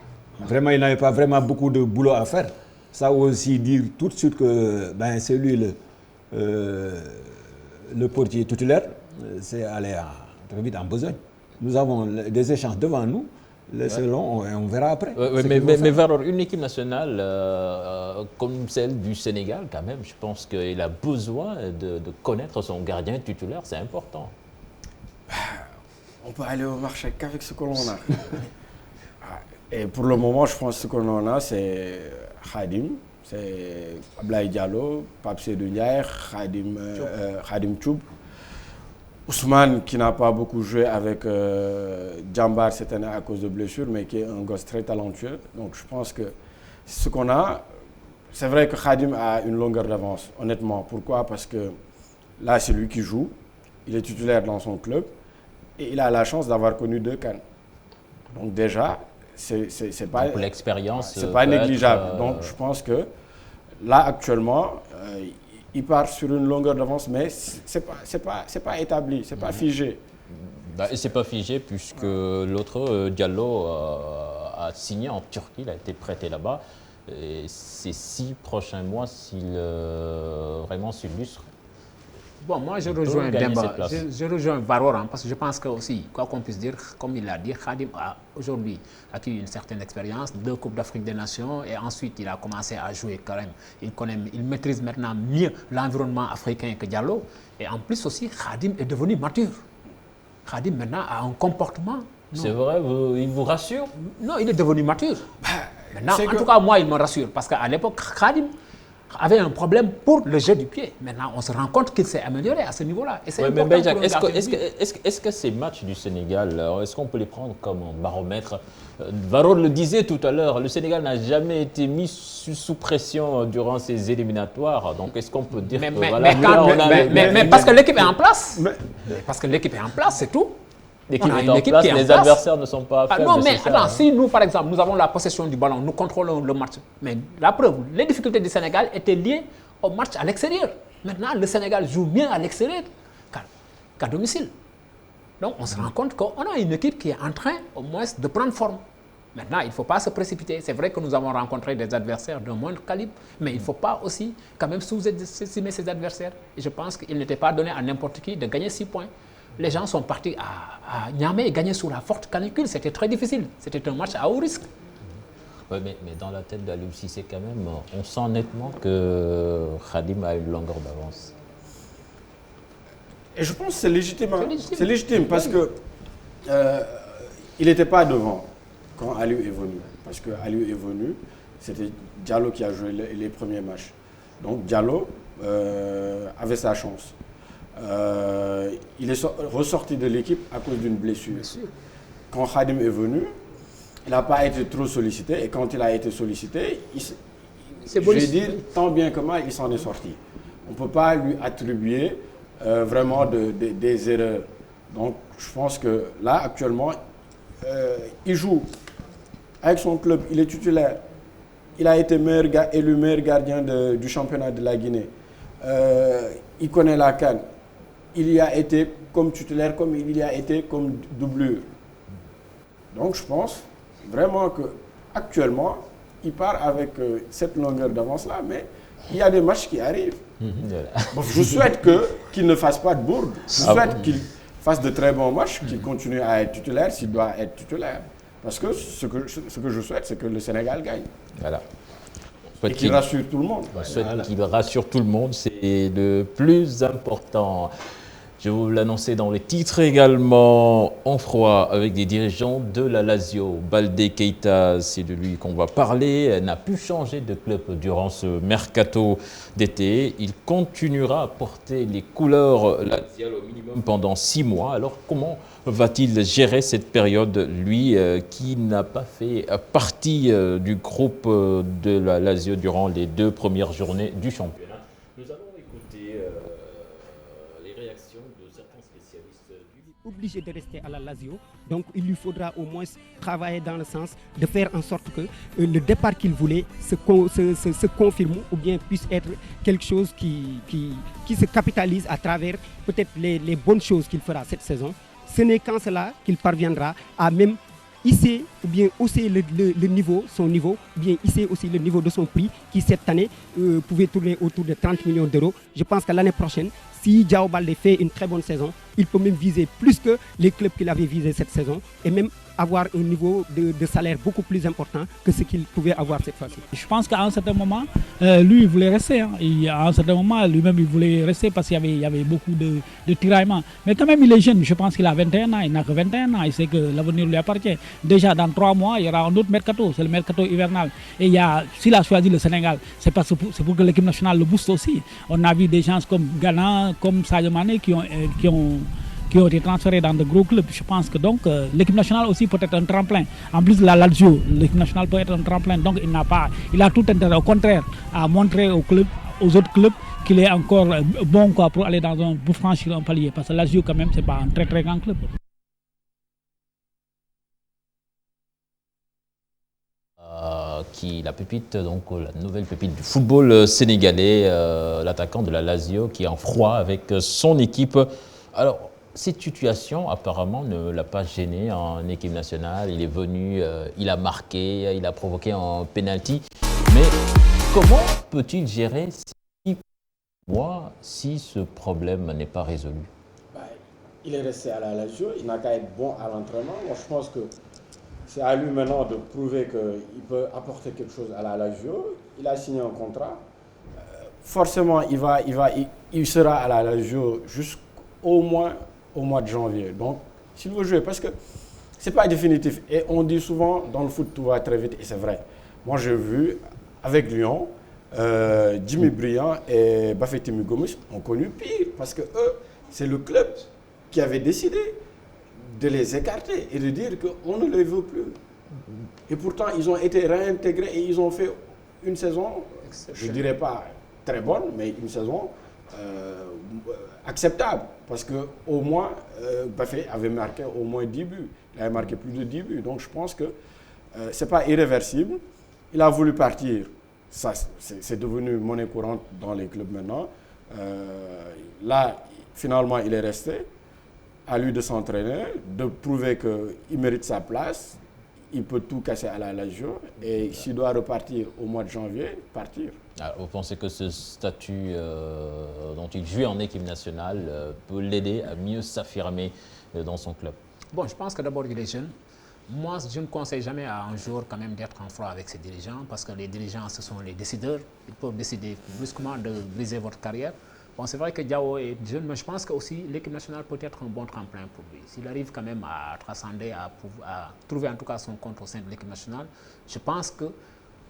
Vraiment, il n'avait pas vraiment beaucoup de boulot à faire. Ça aussi dire tout de suite que c'est lui le portier titulaire, c'est aller très vite en besogne. Nous avons des échanges devant nous. Laissez-le, on verra après. Mais Varor, une équipe nationale comme celle du Sénégal, quand même, je pense qu'il a besoin de connaître son gardien titulaire, c'est important. On peut aller au marché qu'avec ce que l'on a. Et pour le moment, je pense que ce que l'on a, c'est Khadim, c'est Abdoulaye Diallo, Pape Seydou Ndiaye, Khadim Choub. Ousmane, qui n'a pas beaucoup joué avec Djambar cette année à cause de blessures, mais qui est un gosse très talentueux. Donc je pense que ce qu'on a, c'est vrai que Khadim a une longueur d'avance, honnêtement. Pourquoi? Parce que là, c'est lui qui joue, il est titulaire dans son club, et il a la chance d'avoir connu 2 CAN. Donc déjà, c'est pas... Pour l'expérience... c'est pas négligeable. Donc je pense que là, actuellement... il part sur une longueur d'avance, mais c'est pas établi, c'est pas figé. C'est pas figé puisque l'autre, Diallo, a signé en Turquie, il a été prêté là-bas. Et ces 6 prochains mois, s'il vraiment s'illustre. Bon, moi je rejoins Demba, je rejoins Varor, hein, parce que je pense que aussi, quoi qu'on puisse dire, comme il l'a dit, Khadim a aujourd'hui acquis une certaine expérience, 2 Coupes d'Afrique des Nations, et ensuite il a commencé à jouer quand même. Il maîtrise maintenant mieux l'environnement africain que Diallo, et en plus aussi, Khadim est devenu mature. Khadim maintenant a un comportement. C'est vrai, il vous rassure? Non, il est devenu mature. Maintenant, en tout cas, moi, il me rassure, parce qu'à l'époque, Khadim avait un problème pour le jeu du pied. Maintenant, on se rend compte qu'il s'est amélioré à ce niveau-là. Oui, mais Benjac, est-ce que ces matchs du Sénégal, est-ce qu'on peut les prendre comme un baromètre? Varol le disait tout à l'heure, le Sénégal n'a jamais été mis sous pression durant ces éliminatoires. Donc, est-ce qu'on peut dire mais parce que l'équipe est en place. Parce que l'équipe est en place, c'est tout. L'équipe est en place, les adversaires ne sont pas faibles. Non, mais attends, si nous, par exemple, nous avons la possession du ballon, nous contrôlons le match. Mais la preuve, les difficultés du Sénégal étaient liées au match à l'extérieur. Maintenant, le Sénégal joue mieux à l'extérieur qu'à domicile. Donc, on se rend compte qu'on a une équipe qui est en train, au moins, de prendre forme. Maintenant, il ne faut pas se précipiter. C'est vrai que nous avons rencontré des adversaires d'un moindre calibre, mais il ne faut pas aussi quand même sous-estimer ces adversaires. Et je pense qu'il n'était pas donné à n'importe qui de gagner 6 points. Les gens sont partis à Niamey et gagner sous la forte canicule. C'était très difficile. C'était un match à haut risque. Oui, mais dans la tête d'Aliou Cissé, quand même, on sent nettement que Khadim a une longueur d'avance. Et je pense que c'est légitime. C'est légitime parce que il n'était pas devant quand Aliou est venu. Parce que Aliou est venu, c'était Diallo qui a joué les premiers matchs. Donc Diallo avait sa chance. Il est ressorti de l'équipe à cause d'une blessure. Quand Khadim est venu, il n'a pas été trop sollicité. Et quand il a été sollicité, je vais dire, tant bien que mal, il s'en est sorti. On ne peut pas lui attribuer vraiment des erreurs. Donc, je pense que là, actuellement, il joue avec son club, il est titulaire. Il a été élu meilleur gardien du championnat de la Guinée. Il connaît la CAN. Il y a été comme titulaire, comme il y a été comme doublure. Donc je pense vraiment qu'actuellement, il part avec cette longueur d'avance-là, mais il y a des matchs qui arrivent. Bon, je souhaite qu'il ne fasse pas de bourde. Je souhaite qu'il fasse de très bons matchs, qu'il continue à être titulaire s'il doit être titulaire. Parce que ce que je souhaite, c'est que le Sénégal gagne. Voilà. Et qu'il rassure tout le monde. Qu'il rassure tout le monde, c'est le plus important. Je vais vous l'annoncer dans les titres également en froid avec des dirigeants de la Lazio. Baldé Keita, c'est de lui qu'on va parler. Il n'a pu changer de club durant ce mercato d'été. Il continuera à porter les couleurs laziales au minimum pendant 6 mois. Alors comment va-t-il gérer cette période, lui qui n'a pas fait partie du groupe de la Lazio durant les 2 premières journées du championnat? Nous allons écouter les réactions de certains spécialistes du obligé de rester à la Lazio, donc il lui faudra au moins travailler dans le sens de faire en sorte que le départ qu'il voulait se confirme ou bien puisse être quelque chose qui se capitalise à travers peut-être les bonnes choses qu'il fera cette saison. Ce n'est qu'en cela qu'il parviendra à même hisser ou bien hausser le niveau, son niveau, bien hisser aussi le niveau de son prix qui cette année pouvait tourner autour de 30 millions d'euros. Je pense que l'année prochaine, si Diao Baldé fait une très bonne saison, il peut même viser plus que les clubs qu'il avait visés cette saison et même avoir un niveau de salaire beaucoup plus important que ce qu'il pouvait avoir cette fois-ci. Je pense qu'à un certain moment, lui, il voulait rester. Hein. À un certain moment, lui-même, il voulait rester parce qu'il y avait beaucoup de tiraillements. Mais quand même, il est jeune. Je pense qu'il a 21 ans. Il n'a que 21 ans. Il sait que l'avenir lui appartient. Déjà, dans 3 mois, il y aura un autre mercato. C'est le mercato hivernal. Et s'il a choisi le Sénégal, c'est pour que l'équipe nationale le booste aussi. On a vu des gens comme Ghana, comme Sadio Mané qui ont été transférés dans de gros clubs. Je pense que donc l'équipe nationale aussi peut être un tremplin. En plus de la Lazio, l'équipe nationale peut être un tremplin. Donc il a tout intérêt, au contraire, à montrer aux autres clubs qu'il est encore bon pour aller pour franchir un palier. Parce que la Lazio quand même, c'est pas un très très grand club. La pépite, donc la nouvelle pépite du football sénégalais, l'attaquant de la Lazio qui est en froid avec son équipe. Alors, cette situation, apparemment, ne l'a pas gêné en équipe nationale. Il est venu, il a marqué, il a provoqué un penalty. Mais comment peut-il gérer 6 mois si ce problème n'est pas résolu? Il est resté à la Lazio, il n'a qu'à être bon à l'entraînement. Moi, je pense que c'est à lui maintenant de prouver qu'il peut apporter quelque chose à la Lazio. Il a signé un contrat. Forcément, il sera à la Lazio jusqu'au moins au mois de janvier. Donc, s'il veut jouer, parce que ce n'est pas définitif. Et on dit souvent, dans le foot, tout va très vite, et c'est vrai. Moi, j'ai vu, avec Lyon, Jimmy Briand et Bafétimi Gomis ont connu pire, parce que eux, c'est le club qui avait décidé de les écarter et de dire qu'on ne les veut plus. Et pourtant, ils ont été réintégrés et ils ont fait une saison, je ne dirais pas très bonne, mais une saison acceptable. Parce qu'au moins, Bafé avait marqué au moins 10 buts. Il avait marqué plus de 10 buts. Donc je pense que ce n'est pas irréversible. Il a voulu partir. Ça, c'est devenu monnaie courante dans les clubs maintenant. Là, finalement, il est resté. À lui de s'entraîner, de prouver qu'il mérite sa place. Il peut tout casser à la Lazio. Et s'il doit repartir au mois de janvier, partir. Alors, vous pensez que ce statut dont il joue en équipe nationale peut l'aider à mieux s'affirmer dans son club? Bon, je pense que d'abord, il est jeune. Moi, je ne conseille jamais à un joueur quand même d'être en froid avec ses dirigeants, parce que les dirigeants, ce sont les décideurs. Ils peuvent décider brusquement de briser votre carrière. Bon, c'est vrai que Diao est jeune, mais je pense que aussi l'équipe nationale peut être un bon tremplin pour lui. S'il arrive quand même à transcender, à trouver en tout cas son compte au sein de l'équipe nationale, je pense que,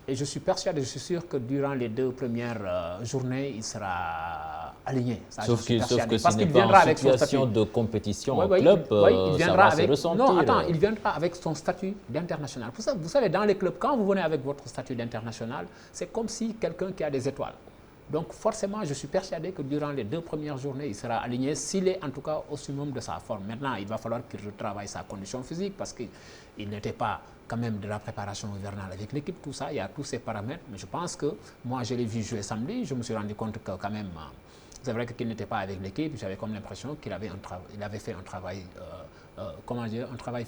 et je suis persuadé, je suis sûr que durant les 2 premières journées, il sera aligné. Ça, sauf que parce s'il n'est pas en situation de compétition en club, ça va se ressentir. Non, attends, il viendra avec son statut d'international. Vous savez, dans les clubs, quand vous venez avec votre statut d'international, c'est comme si quelqu'un qui a des étoiles. Donc forcément, je suis persuadé que durant les 2 premières journées, il sera aligné s'il est en tout cas au summum de sa forme. Maintenant, il va falloir qu'il retravaille sa condition physique parce qu'il n'était pas quand même de la préparation hivernale avec l'équipe, tout ça, il y a tous ces paramètres. Mais je pense que moi, je l'ai vu jouer samedi, je me suis rendu compte que quand même, c'est vrai qu'il n'était pas avec l'équipe, j'avais comme l'impression qu'il avait, avait fait un travail, comment dire, un travail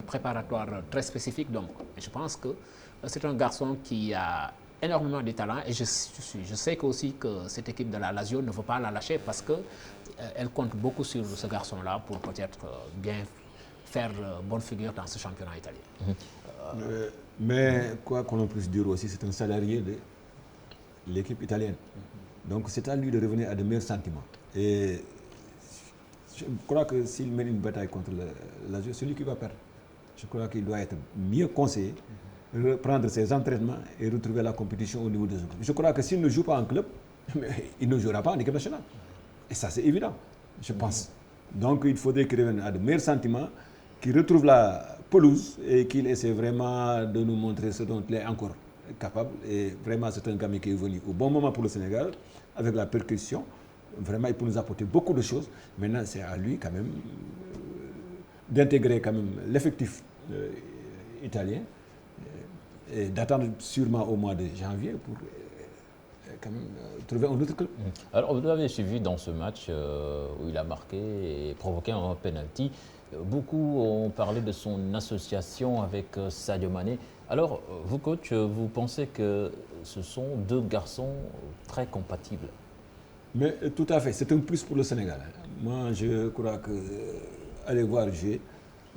préparatoire très spécifique. Donc, je pense que c'est un garçon qui a énormément de talent et je sais aussi que cette équipe de la Lazio ne veut pas la lâcher parce qu'elle compte beaucoup sur ce garçon-là pour peut-être bien faire bonne figure dans ce championnat italien. Mais quoi qu'on puisse dire aussi, c'est un salarié de l'équipe italienne. Donc c'est à lui de revenir à de meilleurs sentiments. Et je crois que s'il mène une bataille contre la Lazio, c'est lui qui va perdre. Je crois qu'il doit être mieux conseillé, reprendre ses entraînements et retrouver la compétition au niveau des autres. Je crois que s'il ne joue pas en club, il ne jouera pas en équipe nationale. Et ça, c'est évident, je pense. Donc il faudrait qu'il revienne à de meilleurs sentiments, qu'il retrouve la pelouse et qu'il essaie vraiment de nous montrer ce dont il est encore capable. Et vraiment, c'est un gamin qui est venu au bon moment pour le Sénégal, avec la percussion. Vraiment, il peut nous apporter beaucoup de choses. Maintenant, c'est à lui quand même d'intégrer quand même l'effectif italien et d'attendre sûrement au mois de janvier pour quand même trouver un autre club. Alors, vous l'avez suivi dans ce match où il a marqué et provoqué un penalty. Beaucoup ont parlé de son association avec Sadio Mané. Alors, vous, coach, vous pensez que ce sont 2 garçons très compatibles? Mais tout à fait, c'est un plus pour le Sénégal. Moi, je crois que aller voir jouer,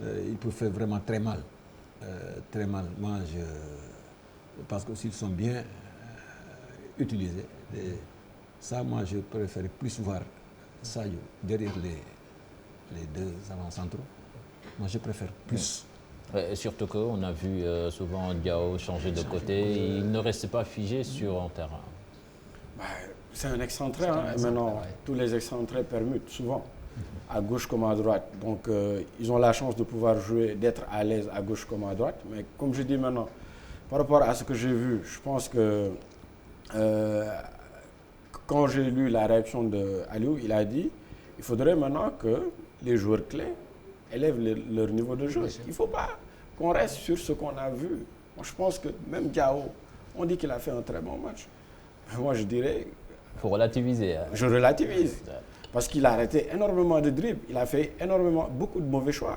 il peut faire vraiment très mal. Très mal. Moi, je pense qu'ils sont bien utilisés. Et ça, moi, je préfère plus voir Sadio derrière les 2 avant-centraux. Moi, je préfère plus. Et surtout qu'on a vu souvent Diao changer de côté. Il ne reste pas figé sur un terrain. C'est un excentré. Maintenant, tous les excentrés permutent souvent, à gauche comme à droite. Donc, ils ont la chance de pouvoir jouer, d'être à l'aise à gauche comme à droite. Mais comme je dis maintenant, par rapport à ce que j'ai vu, je pense que quand j'ai lu la réaction d'Aliou, il a dit il faudrait maintenant que les joueurs clés élèvent leur niveau de jeu. Il ne faut pas qu'on reste sur ce qu'on a vu. Moi, je pense que même Diao, on dit qu'il a fait un très bon match. Mais moi, je dirais... Il faut relativiser. Je relativise. Parce qu'il a arrêté énormément de dribbles. Il a fait beaucoup de mauvais choix.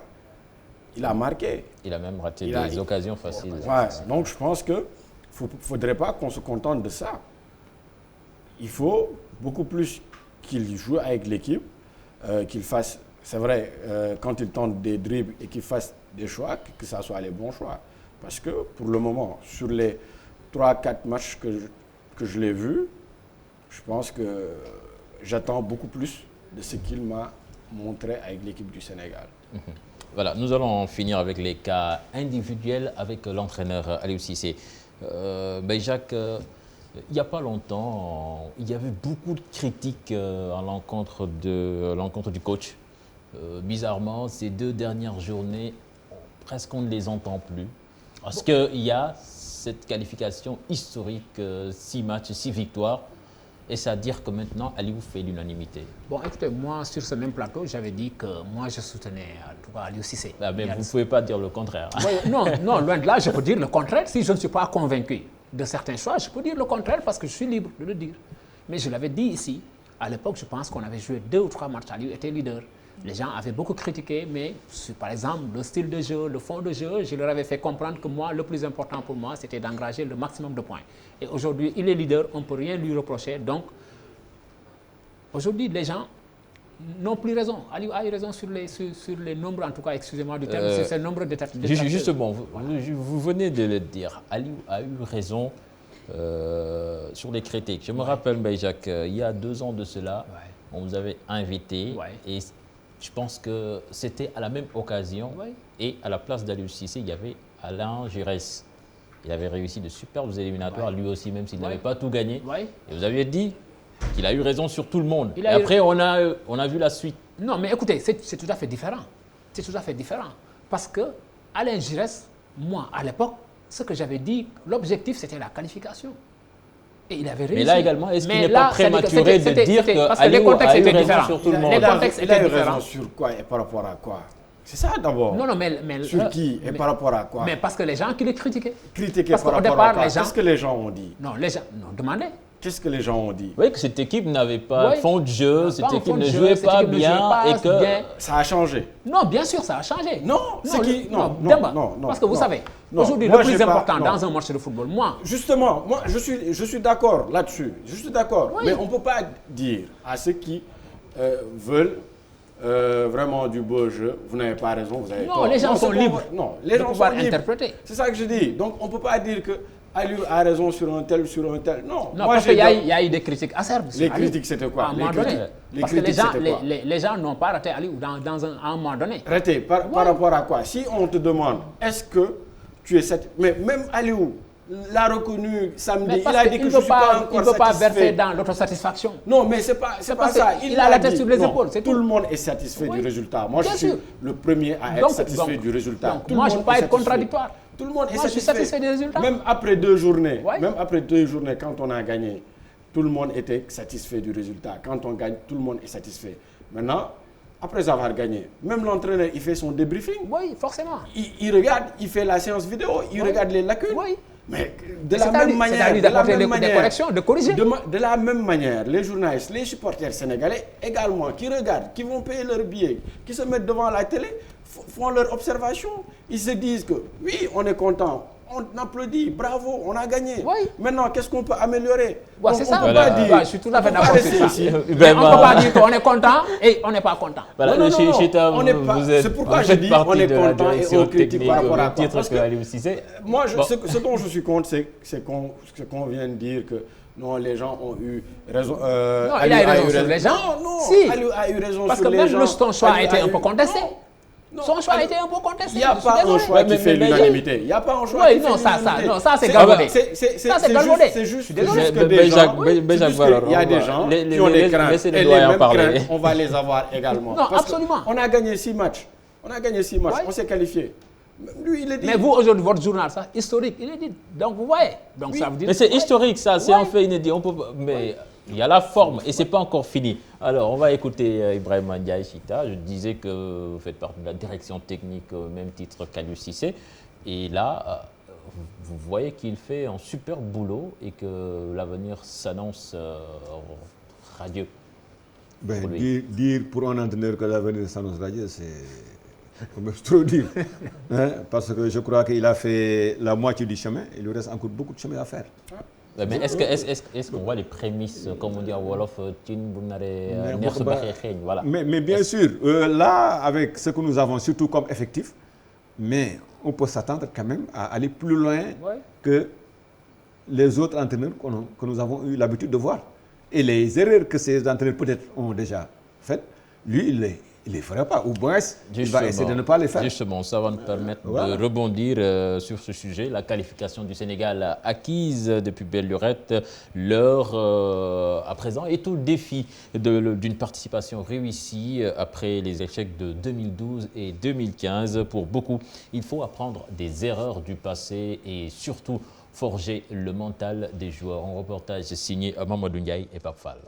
Il a marqué. Il a même raté des occasions faciles. Ouais, donc je pense qu'il ne faudrait pas qu'on se contente de ça. Il faut beaucoup plus qu'il joue avec l'équipe, qu'il fasse, c'est vrai, quand il tente des dribbles et qu'il fasse des choix, que ce soit les bons choix. Parce que pour le moment, sur les 3-4 matchs que je l'ai vu, je pense que j'attends beaucoup plus de ce qu'il m'a montré avec l'équipe du Sénégal. Voilà, nous allons finir avec les cas individuels avec l'entraîneur Aliou Cissé. Jacques, il n'y a pas longtemps, il y avait beaucoup de critiques à l'encontre du coach. Bizarrement, ces 2 dernières journées, presque on ne les entend plus. Parce qu'il y a cette qualification historique, 6 matchs, 6 victoires. Et c'est à dire que maintenant, Aliou fait l'unanimité. Bon, écoutez, moi, sur ce même plateau, j'avais dit que moi, je soutenais en tout cas Aliou Cissé. Mais vous ne pouvez pas dire le contraire. Non, loin de là, je peux dire le contraire. Si je ne suis pas convaincu de certains choix, je peux dire le contraire parce que je suis libre de le dire. Mais je l'avais dit ici, à l'époque, je pense qu'on avait joué 2 ou 3 matchs. Aliou était leader. Les gens avaient beaucoup critiqué, mais par exemple, le style de jeu, le fond de jeu, je leur avais fait comprendre que moi, le plus important pour moi, c'était d'engranger le maximum de points. Et aujourd'hui, il est leader, on ne peut rien lui reprocher. Donc, aujourd'hui, les gens n'ont plus raison. Aliou a eu raison sur les nombres, en tout cas, excusez-moi du terme, sur ces nombres de têtes. Justement, vous venez de le dire, Aliou a eu raison sur les critiques. Je me rappelle, Jacques, il y a 2 ans de cela, on vous avait invité et je pense que c'était à la même occasion et à la place d'Aliou Cissé, il y avait Alain Giresse. Il avait réussi de superbes éliminatoires, lui aussi, même s'il n'avait pas tout gagné. Et vous aviez dit qu'il a eu raison sur tout le monde. Et après, on a vu la suite. Non, mais écoutez, c'est tout à fait différent. C'est tout à fait différent. Parce que Alain Giresse, moi, à l'époque, ce que j'avais dit, l'objectif, c'était la qualification. Et il avait réussi. Mais là également, est-ce qu'il n'est pas prématuré de dire qu'Aliou a eu raison sur tout le monde? Il a eu raison sur quoi et par rapport à quoi? C'est ça d'abord. Non, mais sur qui et par rapport à quoi? Mais parce que les gens qui le critiquaient. Critiquaient par rapport à quoi? Qu'est-ce que les gens ont dit? Non, les gens, demandez. Qu'est-ce que les gens ont dit? Oui, que cette équipe n'avait pas fond de jeu, cette équipe ne jouait pas bien et que ça a changé. Non, bien sûr, ça a changé. Non, non. Parce que vous savez, aujourd'hui, le plus important dans un match de football, moi. Justement, moi, je suis d'accord là-dessus. Je suis d'accord. Mais on ne peut pas dire à ceux qui veulent vraiment du beau jeu, vous n'avez pas raison, vous avez tort. Non, les gens sont libres. Non, les gens sont libres. Interpréter. C'est ça que je dis. Donc, on ne peut pas dire que Aliou a raison sur un tel. Non, moi, parce qu'il y a eu des critiques acerbes. Les critiques, c'était quoi? À un moment donné. Parce que les gens n'ont pas raté Aliou à un moment donné. Raté par rapport à quoi? Si on te demande, est-ce que tu es satisfait? Mais même Aliou l'a reconnu samedi. Il a dit que je ne suis pas encore satisfait. Il ne peut pas verser dans l'autosatisfaction. Non, mais ce n'est pas ça. Il a la tête sur les épaules, c'est tout. Tout le monde est satisfait du résultat. Moi, je suis le premier à être satisfait du résultat. Moi, je ne peux pas être contradictoire. Tout le monde est satisfait. Je suis satisfait des résultats. Même après 2 journées, quand on a gagné, tout le monde était satisfait du résultat. Quand on gagne, tout le monde est satisfait. Maintenant, après avoir gagné, même l'entraîneur, il fait son débriefing. Oui, forcément. Il regarde, il fait la séance vidéo, il regarde les lacunes. Oui. Mais de la même manière, des corrections, de corriger. De la même manière, les journalistes, les supporters sénégalais également, qui regardent, qui vont payer leur billet, qui se mettent devant la télé, font leur observation. Ils se disent que oui, on est content, on applaudit, bravo, on a gagné. Oui. Maintenant, qu'est-ce qu'on peut améliorer? C'est ça. Je suis tout à fait d'accord sur ça. Mais on ne peut pas dire qu'on est content et on n'est pas content. Voilà, c'est pourquoi je dis on est content et on critique par rapport à quoi. Parce que Aliou Cissé. Moi, ce dont je suis contre, c'est qu'on vient de dire que non, les gens ont eu raison. Non, il a eu raison sur les gens. Non, si. Aliou a eu raison parce sur les gens. Parce que même son choix a été un peu contesté. Son choix a été un peu contesté. Il n'y a pas un choix qui fait l'unanimité. Il n'y a pas un choix qui fait l'unanimité. Non, ça c'est galvaudé. C'est juste que des gens, il y a des gens qui ont des craintes. Et les mêmes craintes, on va les avoir également. Non, absolument. On a gagné 6 matchs. On s'est qualifié. Lui, il est dit. Mais vous, aujourd'hui, votre journal, ça, historique, il est dit. Donc, vous voyez. Donc, ça veut dire. Mais c'est historique, ça, c'est un fait inédit. Mais il y a la forme et ce n'est pas encore fini. Alors, on va écouter Ibrahima Ndiaye Chita. Je disais que vous faites partie de la direction technique au même titre qu'Aliou Cissé. Et là, vous voyez qu'il fait un super boulot et que l'avenir s'annonce radieux. pour lui. Dire pour un entraîneur que l'avenir de Sanos Radje, c'est trop dur. Hein, parce que je crois qu'il a fait la moitié du chemin. Il lui reste encore beaucoup de chemin à faire. Mais est-ce qu'on voit les prémices, comme on dit en Wolof, voilà. Mais bien sûr, là, avec ce que nous avons, surtout comme effectif, mais on peut s'attendre quand même à aller plus loin que les autres entraîneurs que nous avons eu l'habitude de voir. Et les erreurs que ces entraîneurs peut-être ont déjà faites, lui, il ne les fera pas. Ou moins, il va essayer de ne pas les faire. Justement, ça va nous permettre de rebondir sur ce sujet. La qualification du Sénégal acquise depuis belle lurette. L'heure, à présent, est au défi d'une participation réussie après les échecs de 2012 et 2015. Pour beaucoup, il faut apprendre des erreurs du passé et surtout forger le mental des joueurs. Un reportage signé Mamadou Ndiaye et Pape Fall.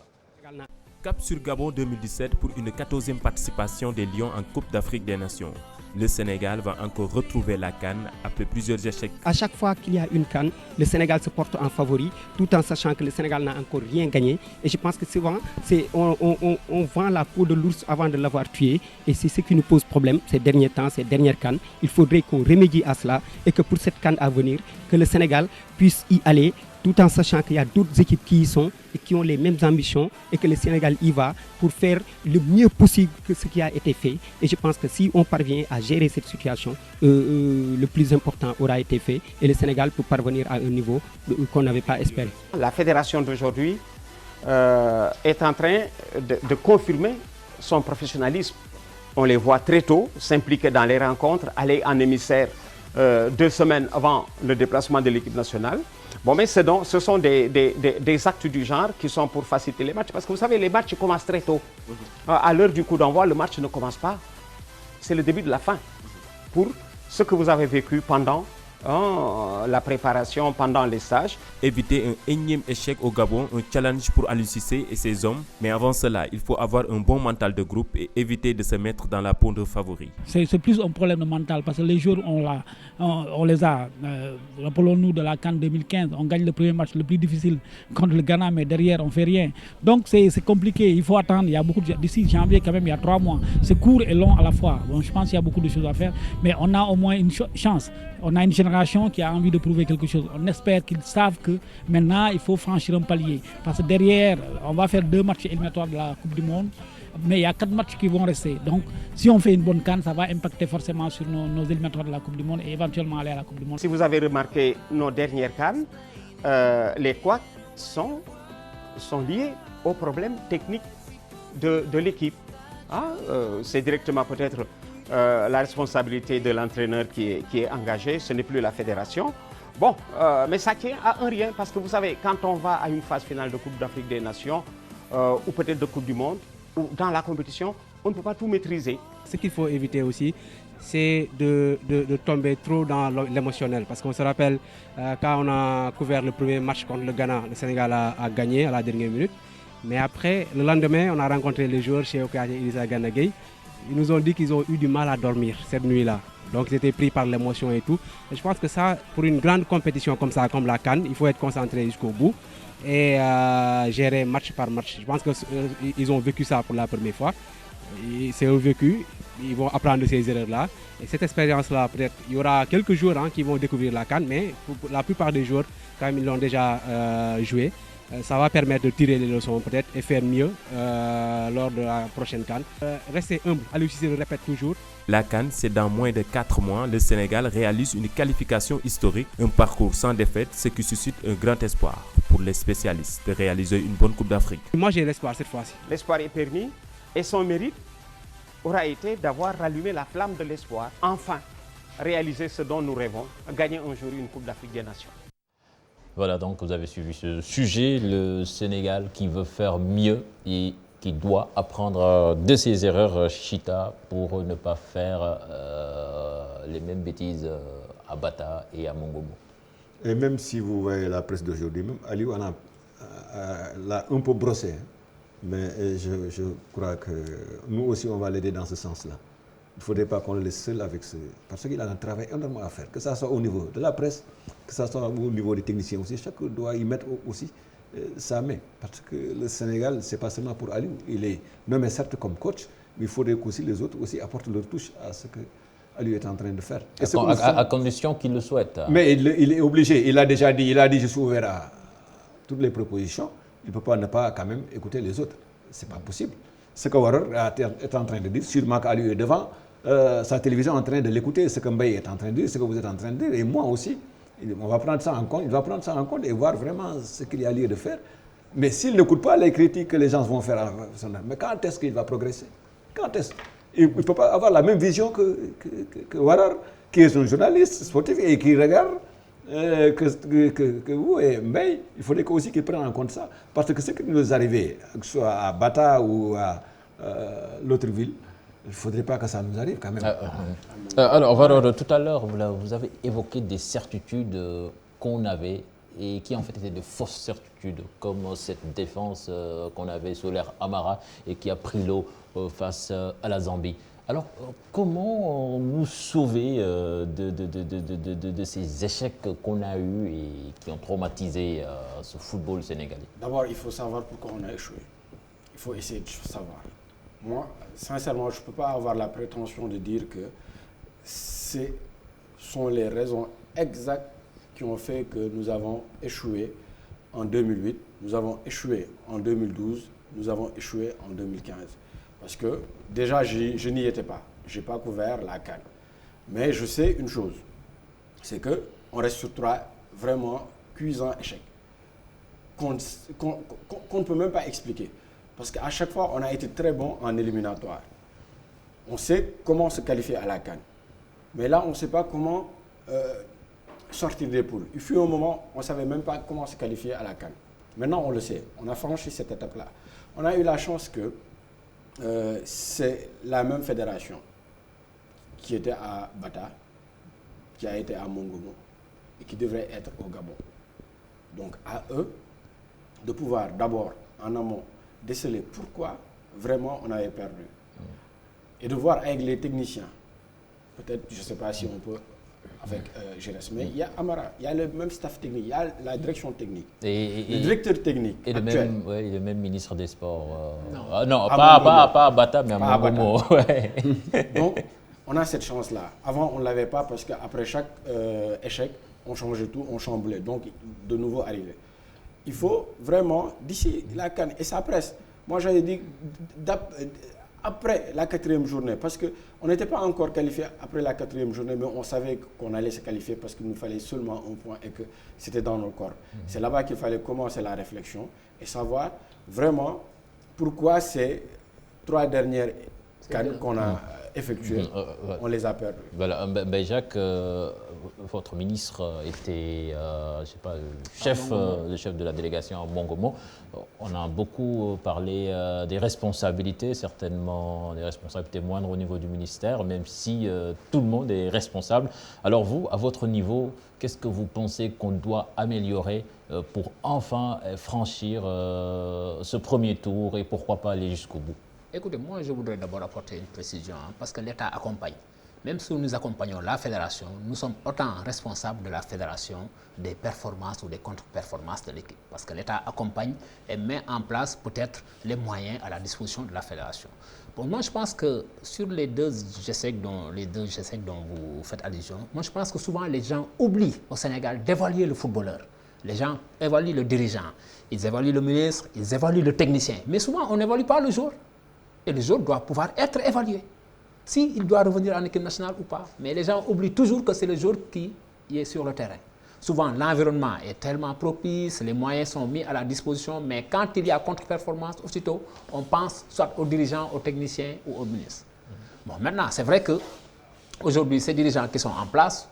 Cap sur Gabon 2017 pour une 14e participation des Lions en Coupe d'Afrique des Nations. Le Sénégal va encore retrouver la CAN après plusieurs échecs. À chaque fois qu'il y a une CAN, le Sénégal se porte en favori, tout en sachant que le Sénégal n'a encore rien gagné. Et je pense que souvent, on vend la peau de l'ours avant de l'avoir tué. Et c'est ce qui nous pose problème ces derniers temps, ces dernières CAN. Il faudrait qu'on remédie à cela et que pour cette CAN à venir, que le Sénégal puisse y aller, tout en sachant qu'il y a d'autres équipes qui y sont et qui ont les mêmes ambitions et que le Sénégal y va pour faire le mieux possible que ce qui a été fait. Et je pense que si on parvient à gérer cette situation, le plus important aura été fait et le Sénégal peut parvenir à un niveau qu'on n'avait pas espéré. La fédération d'aujourd'hui est en train de confirmer son professionnalisme. On les voit très tôt s'impliquer dans les rencontres, aller en émissaire 2 semaines avant le déplacement de l'équipe nationale. Bon, mais ce sont des actes du genre qui sont pour faciliter les matchs. Parce que vous savez, les matchs commencent très tôt. À l'heure du coup d'envoi, le match ne commence pas. C'est le début de la fin. Pour ce que vous avez vécu pendant la préparation, pendant les stages. Éviter un énième échec au Gabon, un challenge pour Aliou Cissé et ses hommes. Mais avant cela, il faut avoir un bon mental de groupe et éviter de se mettre dans la peau de favori. C'est plus un problème de mental parce que les jours, on les a. Rappelons-nous de la CAN 2015, on gagne le premier match le plus difficile contre le Ghana, mais derrière, on ne fait rien. Donc c'est compliqué, il faut attendre. Il y a beaucoup d'ici janvier, quand même, il y a 3 mois. C'est court et long à la fois. Bon, je pense qu'il y a beaucoup de choses à faire, mais on a au moins une chance. On a une génération qui a envie de prouver quelque chose. On espère qu'ils savent que maintenant, il faut franchir un palier. Parce que derrière, on va faire 2 matchs éliminatoires de la Coupe du Monde, mais il y a 4 matchs qui vont rester. Donc, si on fait une bonne CAN, ça va impacter forcément sur nos éliminatoires de la Coupe du Monde et éventuellement aller à la Coupe du Monde. Si vous avez remarqué nos dernières CAN, les couacs sont liés aux problèmes techniques de l'équipe. C'est directement peut-être la responsabilité de l'entraîneur qui est engagé, ce n'est plus la fédération. Bon, mais ça tient à un rien parce que vous savez, quand on va à une phase finale de Coupe d'Afrique des Nations ou peut-être de Coupe du Monde, ou dans la compétition, on ne peut pas tout maîtriser. Ce qu'il faut éviter aussi, c'est de tomber trop dans l'émotionnel. Parce qu'on se rappelle, quand on a couvert le premier match contre le Ghana, le Sénégal a gagné à la dernière minute. Mais après, le lendemain, on a rencontré les joueurs chez Okaye et Idrissa Gana Gueye. Ils nous ont dit qu'ils ont eu du mal à dormir cette nuit-là. Donc ils étaient pris par l'émotion et tout. Et je pense que ça, pour une grande compétition comme ça, comme la CAN, il faut être concentré jusqu'au bout et gérer match par match. Je pense qu'ils ont vécu ça pour la première fois. C'est un vécu, ils vont apprendre de ces erreurs-là. Et cette expérience-là, peut-être, il y aura quelques joueurs qui vont découvrir la CAN, mais pour la plupart des joueurs, quand même, ils l'ont déjà joué. Ça va permettre de tirer les leçons peut-être et faire mieux lors de la prochaine CAN. Restez humble, Aliou Cissé le répète toujours. La CAN, c'est dans moins de 4 mois, le Sénégal réalise une qualification historique, un parcours sans défaite, ce qui suscite un grand espoir pour les spécialistes de réaliser une bonne Coupe d'Afrique. Moi j'ai l'espoir cette fois-ci. L'espoir est permis et son mérite aura été d'avoir rallumé la flamme de l'espoir. Enfin, réaliser ce dont nous rêvons, gagner un jour une Coupe d'Afrique des Nations. Voilà, donc vous avez suivi ce sujet, le Sénégal qui veut faire mieux et qui doit apprendre de ses erreurs, Chita, pour ne pas faire les mêmes bêtises à Bata et à Mongomo. Et même si vous voyez la presse d'aujourd'hui, même Aliou l'a un peu brossé. Mais je crois que nous aussi, on va l'aider dans ce sens-là. Il ne faudrait pas qu'on le laisse seul avec ce... Parce qu'il a un travail énormément à faire, que ce soit au niveau de la presse, que ce soit au niveau des techniciens aussi. Chacun doit y mettre aussi ça met. Parce que le Sénégal, ce n'est pas seulement pour Aliou. Il est nommé certes comme coach, mais il faudrait qu'aussi les autres aussi apportent leur touche à ce que Aliou est en train de faire. À condition qu'il le souhaite. Mais il est obligé. Il a déjà dit, je suis ouvert à toutes les propositions. Il ne peut pas ne pas quand même écouter les autres. Ce n'est pas possible. Ce que Warrer est en train de dire, sûrement qu'Aliou est devant sa télévision en train de l'écouter, ce que Mbaye est en train de dire, ce que vous êtes en train de dire, et moi aussi. On va prendre ça en compte, il va prendre ça en compte et voir vraiment ce qu'il y a lieu de faire. Mais s'il n'écoute pas les critiques que les gens vont faire, mais quand est-ce qu'il va progresser? Quand est-ce? Il ne peut pas avoir la même vision que Warrer, qui est un journaliste sportif et qui regarde que vous et Mbaye. Il faudrait aussi qu'il prenne en compte ça. Parce que ce qui nous est arrivé, que ce soit à Bata ou à l'autre ville, il ne faudrait pas que ça nous arrive quand même. Alors, Warrer, tout à l'heure, vous avez évoqué des certitudes qu'on avait et qui en fait étaient de fausses certitudes, comme cette défense qu'on avait sur l'ère Amara et qui a pris l'eau face à la Zambie. Alors, comment nous sauver de ces échecs qu'on a eus et qui ont traumatisé ce football sénégalais? D'abord, il faut savoir pourquoi on a échoué. Il faut essayer de savoir. Moi, sincèrement, je ne peux pas avoir la prétention de dire que ce sont les raisons exactes qui ont fait que nous avons échoué en 2008, nous avons échoué en 2012, nous avons échoué en 2015. Parce que déjà, je n'y étais pas. Je n'ai pas couvert la CAN. Mais je sais une chose, c'est qu'on reste sur 3 vraiment cuisants échecs qu'on ne peut même pas expliquer. Parce qu'à chaque fois, on a été très bon en éliminatoire. On sait comment se qualifier à la CAN. Mais là, on ne sait pas comment sortir des poules. Il fut un moment, on ne savait même pas comment se qualifier à la CAN. Maintenant, on le sait. On a franchi cette étape-là. On a eu la chance que c'est la même fédération qui était à Bata, qui a été à Mongomo et qui devrait être au Gabon. Donc, à eux de pouvoir d'abord, en amont, déceler pourquoi vraiment on avait perdu. Et de voir avec les techniciens, peut-être, je ne sais pas si on peut, avec GRS, mais il y a Amara, il y a le même staff technique, il y a la direction technique, le directeur technique et actuel. Le même ministre des Sports. Non, pas à Bata, mais à Mongomo. Ouais. Donc, on a cette chance-là. Avant, on ne l'avait pas parce qu'après chaque échec, on changeait tout, on chamboulait. Donc, de nouveau arrivé. Il faut vraiment, d'ici la CAN, et ça presse. Moi, j'avais dit, après la 4e journée, parce qu'on n'était pas encore qualifié après la 4e journée, mais on savait qu'on allait se qualifier parce qu'il nous fallait seulement un point et que c'était dans nos corps. C'est là-bas qu'il fallait commencer la réflexion et savoir vraiment pourquoi ces 3 dernières CAN qu'on a effectuées, on les a perdues. Voilà, Jacques, votre ministre était le chef de la délégation à Mongomo. On a beaucoup parlé des responsabilités, certainement des responsabilités moindres au niveau du ministère, même si tout le monde est responsable. Alors vous, à votre niveau, qu'est-ce que vous pensez qu'on doit améliorer pour enfin franchir ce premier tour et pourquoi pas aller jusqu'au bout? Écoutez, moi je voudrais d'abord apporter une précision, parce que l'État accompagne. Même si nous accompagnons la fédération, nous sommes autant responsables de la fédération des performances ou des contre-performances de l'équipe. Parce que l'État accompagne et met en place peut-être les moyens à la disposition de la fédération. Bon, moi je pense que sur les deux GSEC dont vous faites allusion, moi je pense que souvent les gens oublient au Sénégal d'évaluer le footballeur. Les gens évaluent le dirigeant, ils évaluent le ministre, ils évaluent le technicien. Mais souvent on n'évalue pas le joueur. Et le joueur doit pouvoir être évalué. S'il doit revenir en équipe nationale ou pas. Mais les gens oublient toujours que c'est le joueur qui est sur le terrain. Souvent, l'environnement est tellement propice, les moyens sont mis à la disposition, mais quand il y a contre-performance, aussitôt, on pense soit aux dirigeants, aux techniciens ou aux ministres. Bon, maintenant, c'est vrai qu'aujourd'hui, ces dirigeants qui sont en place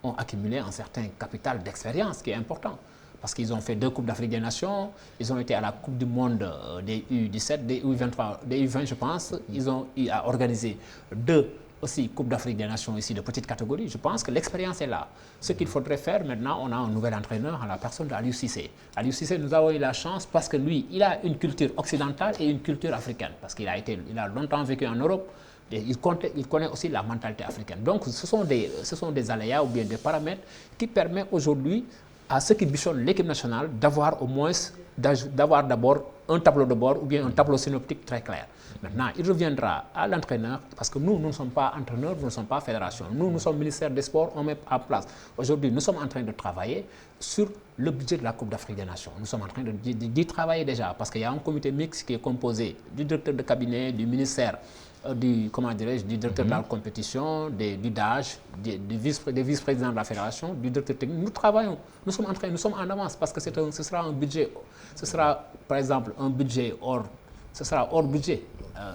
ont accumulé un certain capital d'expérience qui est important. Parce qu'ils ont fait 2 Coupes d'Afrique des Nations, ils ont été à la Coupe du Monde des U17, des U23, des U20 je pense. Ils ont organisé 2 aussi Coupes d'Afrique des Nations ici de petite catégorie. Je pense que l'expérience est là. Ce qu'il faudrait faire maintenant, on a un nouvel entraîneur en la personne d'Aliou Cissé. Aliou Cissé, nous avons eu la chance parce que lui, il a une culture occidentale et une culture africaine. Parce qu'il a longtemps vécu en Europe. Et il connaît aussi la mentalité africaine. Donc ce sont des aléas ou bien des paramètres qui permettent aujourd'hui à ceux qui bichonnent l'équipe nationale d'avoir au moins d'avoir d'abord un tableau de bord ou bien un tableau synoptique très clair. Maintenant, il reviendra à l'entraîneur, parce que nous ne sommes pas entraîneurs, nous ne sommes pas fédération. Nous sommes ministère des Sports, on met en place. Aujourd'hui, nous sommes en train de travailler sur le budget de la Coupe d'Afrique des Nations. Nous sommes en train d'y travailler déjà, parce qu'il y a un comité mixte qui est composé du directeur de cabinet, du ministère, du directeur de la compétition, du DAGE, des vice-présidents de la fédération, du directeur technique. Nous travaillons, nous sommes en avance, parce que ce sera un budget, ce sera par exemple un budget hors budget,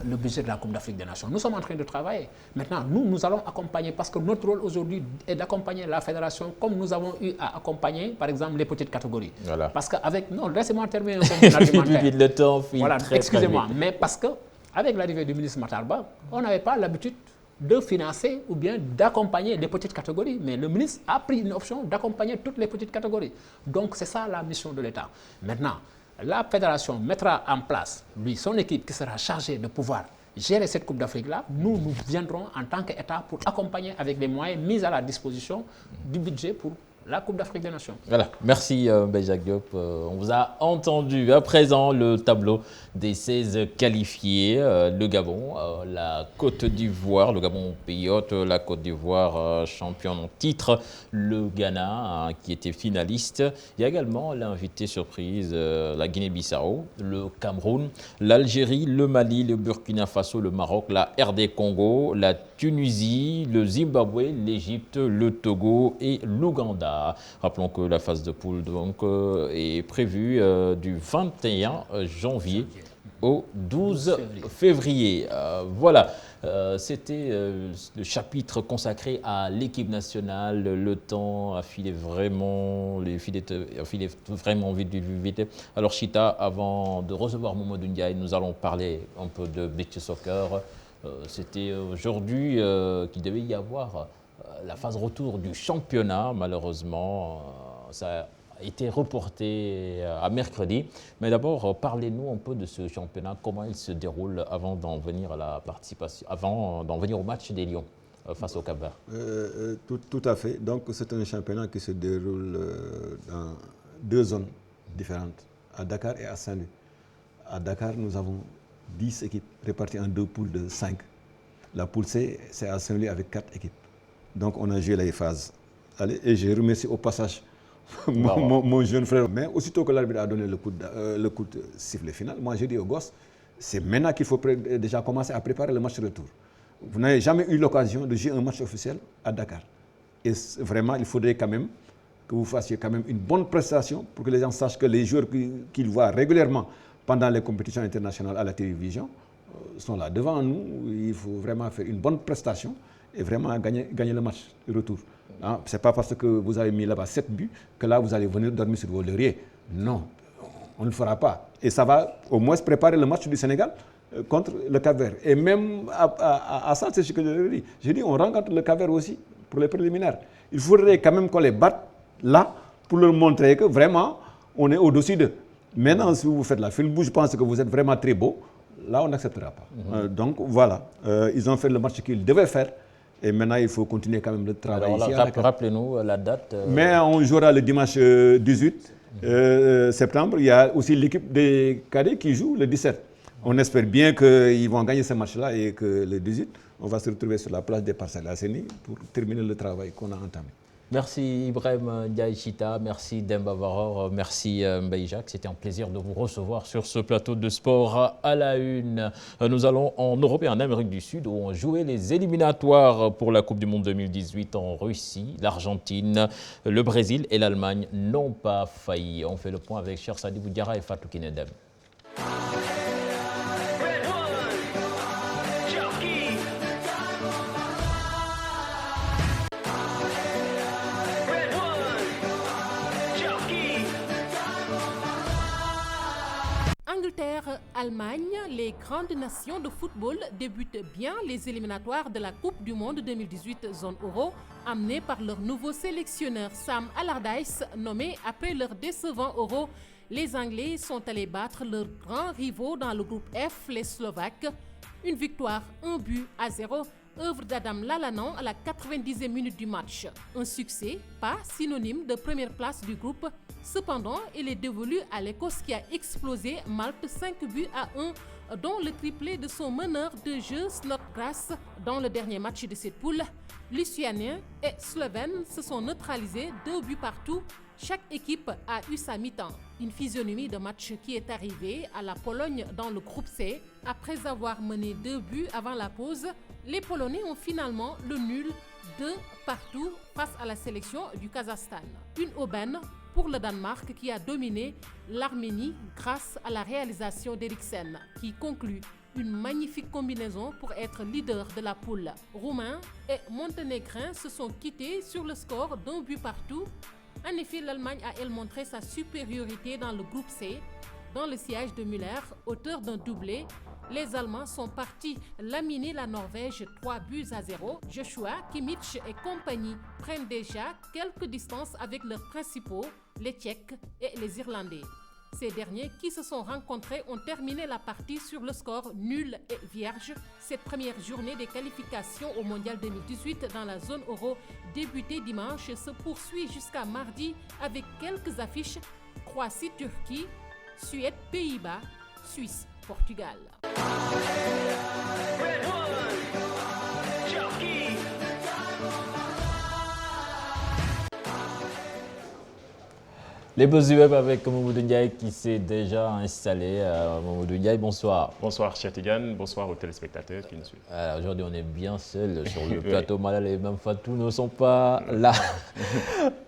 le budget de la Coupe d'Afrique des Nations. Nous sommes en train de travailler. Maintenant, nous allons accompagner, parce que notre rôle aujourd'hui est d'accompagner la fédération comme nous avons eu à accompagner, par exemple, les petites catégories. Voilà. Parce qu'avec... Non, laissez-moi terminer un argumentaire. Le temps file voilà, très, excusez-moi, très vite. mais parce que avec l'arrivée du ministre Matar Ba, on n'avait pas l'habitude de financer ou bien d'accompagner des petites catégories. Mais le ministre a pris une option d'accompagner toutes les petites catégories. Donc c'est ça la mission de l'État. Maintenant, la fédération mettra en place, son équipe qui sera chargée de pouvoir gérer cette Coupe d'Afrique-là. Nous viendrons en tant qu'État pour accompagner avec les moyens mis à la disposition du budget pour la Coupe d'Afrique des Nations. Voilà, merci Jacques Diop. On vous a entendu. À présent, le tableau des 16 qualifiés. Le Gabon, la Côte d'Ivoire, le Gabon pays hôte, la Côte d'Ivoire champion en titre, le Ghana qui était finaliste. Il y a également l'invité surprise, la Guinée-Bissau, le Cameroun, l'Algérie, le Mali, le Burkina Faso, le Maroc, la RD Congo, la Tunisie, le Zimbabwe, l'Égypte, le Togo et l'Ouganda. Rappelons que la phase de poule donc, est prévue du 21 janvier au 12 février. Voilà, c'était le chapitre consacré à l'équipe nationale. Le temps a filé vraiment, vraiment vite. Alors Chita, avant de recevoir Mamadou Ndiaye, nous allons parler un peu de beach soccer. C'était aujourd'hui qu'il devait y avoir la phase retour du championnat. Malheureusement, ça a été reporté à mercredi. Mais d'abord, parlez-nous un peu de ce championnat, comment il se déroule avant d'en venir à la participation, avant d'en venir au match des Lions face au Cap-Vert. Tout à fait. Donc c'est un championnat qui se déroule dans deux zones différentes, à Dakar et à Saint-Louis. À Dakar, nous avons 10 équipes réparties en deux poules de 5. La poule C, c'est à Saint-Louis avec 4 équipes. Donc on a joué les phases. Allez, et je remercie au passage mon jeune frère. Mais aussitôt que l'arbitre a donné le coup de sifflet final, moi j'ai dit aux gosses, c'est maintenant qu'il faut déjà commencer à préparer le match retour. Vous n'avez jamais eu l'occasion de jouer un match officiel à Dakar. Et vraiment, il faudrait quand même que vous fassiez quand même une bonne prestation pour que les gens sachent que les joueurs qu'ils voient régulièrement pendant les compétitions internationales à la télévision sont là devant nous. Il faut vraiment faire une bonne prestation et vraiment gagner le match de retour. Hein? Ce n'est pas parce que vous avez mis là-bas 7 buts que là vous allez venir dormir sur vos lauriers. Non, on ne le fera pas. Et ça va au moins préparer le match du Sénégal contre le Cap-Vert. Et même à ça, c'est ce que je dis. Je dis, on rencontre le Cap-Vert aussi pour les préliminaires. Il faudrait quand même qu'on les batte là pour leur montrer que vraiment on est au-dessus d'eux. Maintenant, si vous faites la fine bouche, je pense que vous êtes vraiment très beau. Là, on n'acceptera pas. Donc voilà, ils ont fait le match qu'ils devaient faire. Et maintenant, il faut continuer quand même le travail. Alors, rappelez-nous la date. Mais on jouera le dimanche 18 septembre. Il y a aussi l'équipe des cadets qui joue le 17. On espère bien qu'ils vont gagner ce match-là et que le 18, on va se retrouver sur la place des Parcelles Assainies pour terminer le travail qu'on a entamé. Merci Ibrahim Ndiaye Chita, merci Demba Varor, merci Mbaye Jacques. C'était un plaisir de vous recevoir sur ce plateau de sport à la une. Nous allons en Europe et en Amérique du Sud où on jouait les éliminatoires pour la Coupe du Monde 2018 en Russie. L'Argentine, le Brésil et l'Allemagne n'ont pas failli. On fait le point avec Cher Sadibou Diarra et Fatou Kinedem. Angleterre, Allemagne, les grandes nations de football débutent bien les éliminatoires de la Coupe du Monde 2018 zone euro, amenés par leur nouveau sélectionneur Sam Allardyce, nommé après leur décevant euro. Les Anglais sont allés battre leurs grands rivaux dans le groupe F, les Slovaques. Une victoire, 1-0, œuvre d'Adam Lallana à la 90e minute du match. Un succès, pas synonyme de première place du groupe. Cependant, il est dévolu à l'Écosse qui a explosé Malte 5-1, dont le triplé de son meneur de jeu Snodgrass dans le dernier match de cette poule. Lituaniens et Slovènes se sont neutralisés 2-2. Chaque équipe a eu sa mi-temps. Une physionomie de match qui est arrivée à la Pologne dans le groupe C. Après avoir mené 2 avant la pause, les Polonais ont finalement le nul 2-2 face à la sélection du Kazakhstan. Une aubaine pour le Danemark qui a dominé l'Arménie grâce à la réalisation d'Eriksen, qui conclut une magnifique combinaison pour être leader de la poule. Roumains et Monténégrins se sont quittés sur le score d'1-2. En effet, l'Allemagne a elle montré sa supériorité dans le groupe C. Dans le siège de Müller, auteur d'un doublé, les Allemands sont partis laminer la Norvège 3-0. Joshua, Kimmich et compagnie prennent déjà quelques distances avec leurs principaux, les Tchèques et les Irlandais. Ces derniers qui se sont rencontrés ont terminé la partie sur le score nul et vierge. Cette première journée des qualifications au Mondial 2018 dans la zone euro débutée dimanche se poursuit jusqu'à mardi avec quelques affiches: Croatie-Turquie, Suède-Pays-Bas, Suisse-Portugal. Les buzz du web avec Mamadou Ndiaye qui s'est déjà installé. Mamadou Ndiaye, bonsoir. Bonsoir Cheikh-Tidiane, bonsoir aux téléspectateurs qui nous suivent. Aujourd'hui, on est bien seul sur le plateau. Malal et même Fatou ne sont pas là.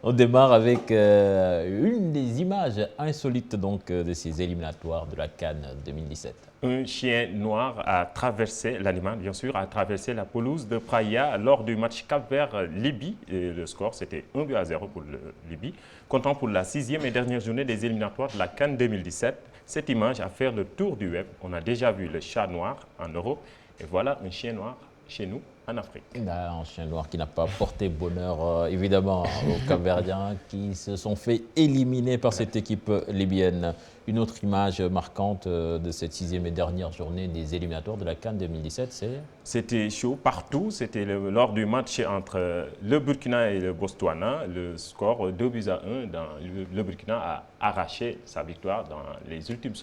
On démarre avec une des images insolites donc, de ces éliminatoires de la CAN 2017. Un chien noir a traversé, l'animal bien sûr, a traversé la pelouse de Praia lors du match Cap-Vert-Libye. Le score, c'était 1-0 pour le Libye. Comptant pour la 6e et dernière journée des éliminatoires de la CAN 2017, cette image a fait le tour du web. On a déjà vu le chat noir en Europe et voilà un chien noir chez nous en Afrique. Un chien noir qui n'a pas porté bonheur évidemment aux Cap-Verdiens qui se sont fait éliminer par cette équipe libyenne. Une autre image marquante de cette 6e et dernière journée des éliminatoires de la CAN 2017, c'est... C'était chaud partout. C'était lors du match entre le Burkina et le Botswana. Le score 2-1. Le Burkina a arraché sa victoire dans les ultimes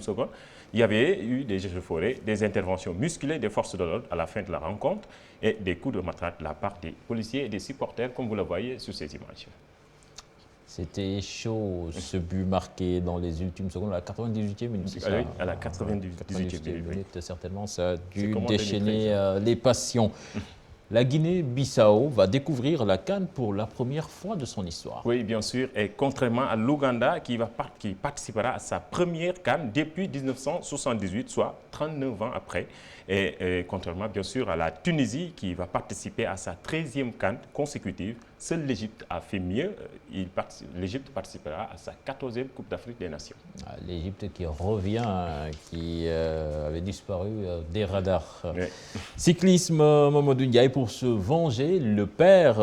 secondes. Il y avait eu des échauffourées, des interventions musclées des forces de l'ordre à la fin de la rencontre et des coups de matraque de la part des policiers et des supporters, comme vous le voyez sur ces images. C'était chaud, ce but marqué dans les ultimes secondes, à la 98e minute, c'est ça? Oui, à la 98e minute. Certainement, ça a dû déchaîner les passions. La Guinée-Bissau va découvrir la CAN pour la première fois de son histoire. Oui, bien sûr, et contrairement à l'Ouganda qui participera à sa première CAN depuis 1978, soit 39 ans après. Et contrairement bien sûr à la Tunisie qui va participer à sa 13e CAN consécutive, seule l'Égypte a fait mieux. L'Égypte participera à sa 14e Coupe d'Afrique des Nations. L'Égypte qui revient, qui avait disparu des radars. Oui. Cyclisme, Mamadou Ndiaye, pour se venger, le père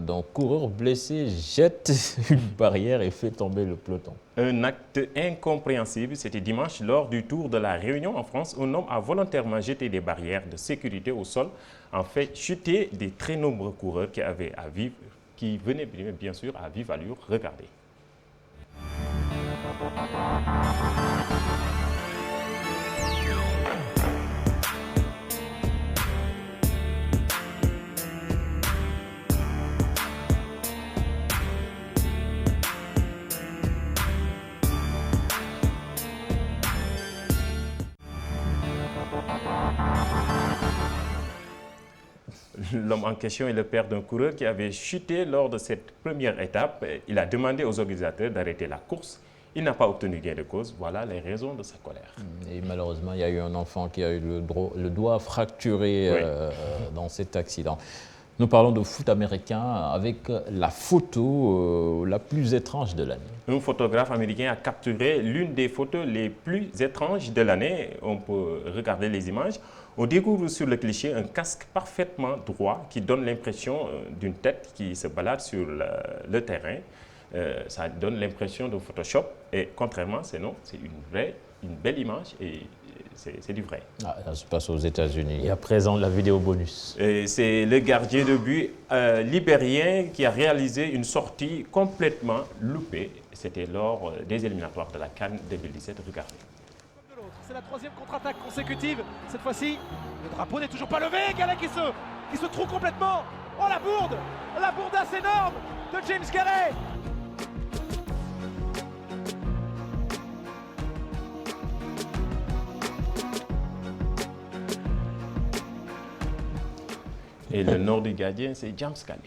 d'un coureur blessé jette une barrière et fait tomber le peloton. Un acte incompréhensible, c'était dimanche lors du Tour de la Réunion en France. Un homme a volontairement jeté des barrières de sécurité au sol, en fait chuter des très nombreux coureurs qui venaient bien sûr à vive allure regarder. L'homme en question est le père d'un coureur qui avait chuté lors de cette première étape. Il a demandé aux organisateurs d'arrêter la course. Il n'a pas obtenu gain de cause. Voilà les raisons de sa colère. Et malheureusement, il y a eu un enfant qui a eu le doigt fracturé dans cet accident. Nous parlons de foot américain avec la photo la plus étrange de l'année. Un photographe américain a capturé l'une des photos les plus étranges de l'année. On peut regarder les images. On découvre sur le cliché un casque parfaitement droit qui donne l'impression d'une tête qui se balade sur le terrain. Ça donne l'impression de Photoshop et contrairement, c'est une belle image et c'est du vrai. Ah, ça se passe aux États-Unis. Et à présent, la vidéo bonus. C'est le gardien de but libérien qui a réalisé une sortie complètement loupée. C'était lors des éliminatoires de la CAN 2017. Regardez. C'est la troisième contre-attaque consécutive. Cette fois-ci, le drapeau n'est toujours pas levé. Gallet qui se trouve complètement. Oh la bourde! La bourdasse énorme de James Gallet. Et le nom du gardien, c'est James Gallet.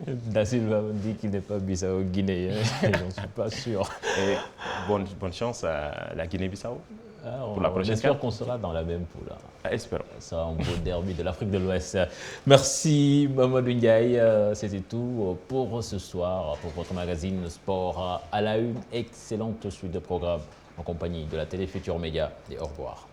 Da Silva dit qu'il n'est pas Bissau-Guinéen, j'en suis pas sûr. Et bonne chance à la Guinée-Bissau. Pour la prochaine J'espère qu'on sera dans la même poule. Espérons. Ça, un beau derby de l'Afrique de l'Ouest. Merci Mamadou Ndiaye. C'était tout pour ce soir, pour votre magazine Sport à la Une. Excellente suite de programme en compagnie de la télé Futur Média. Et au revoir.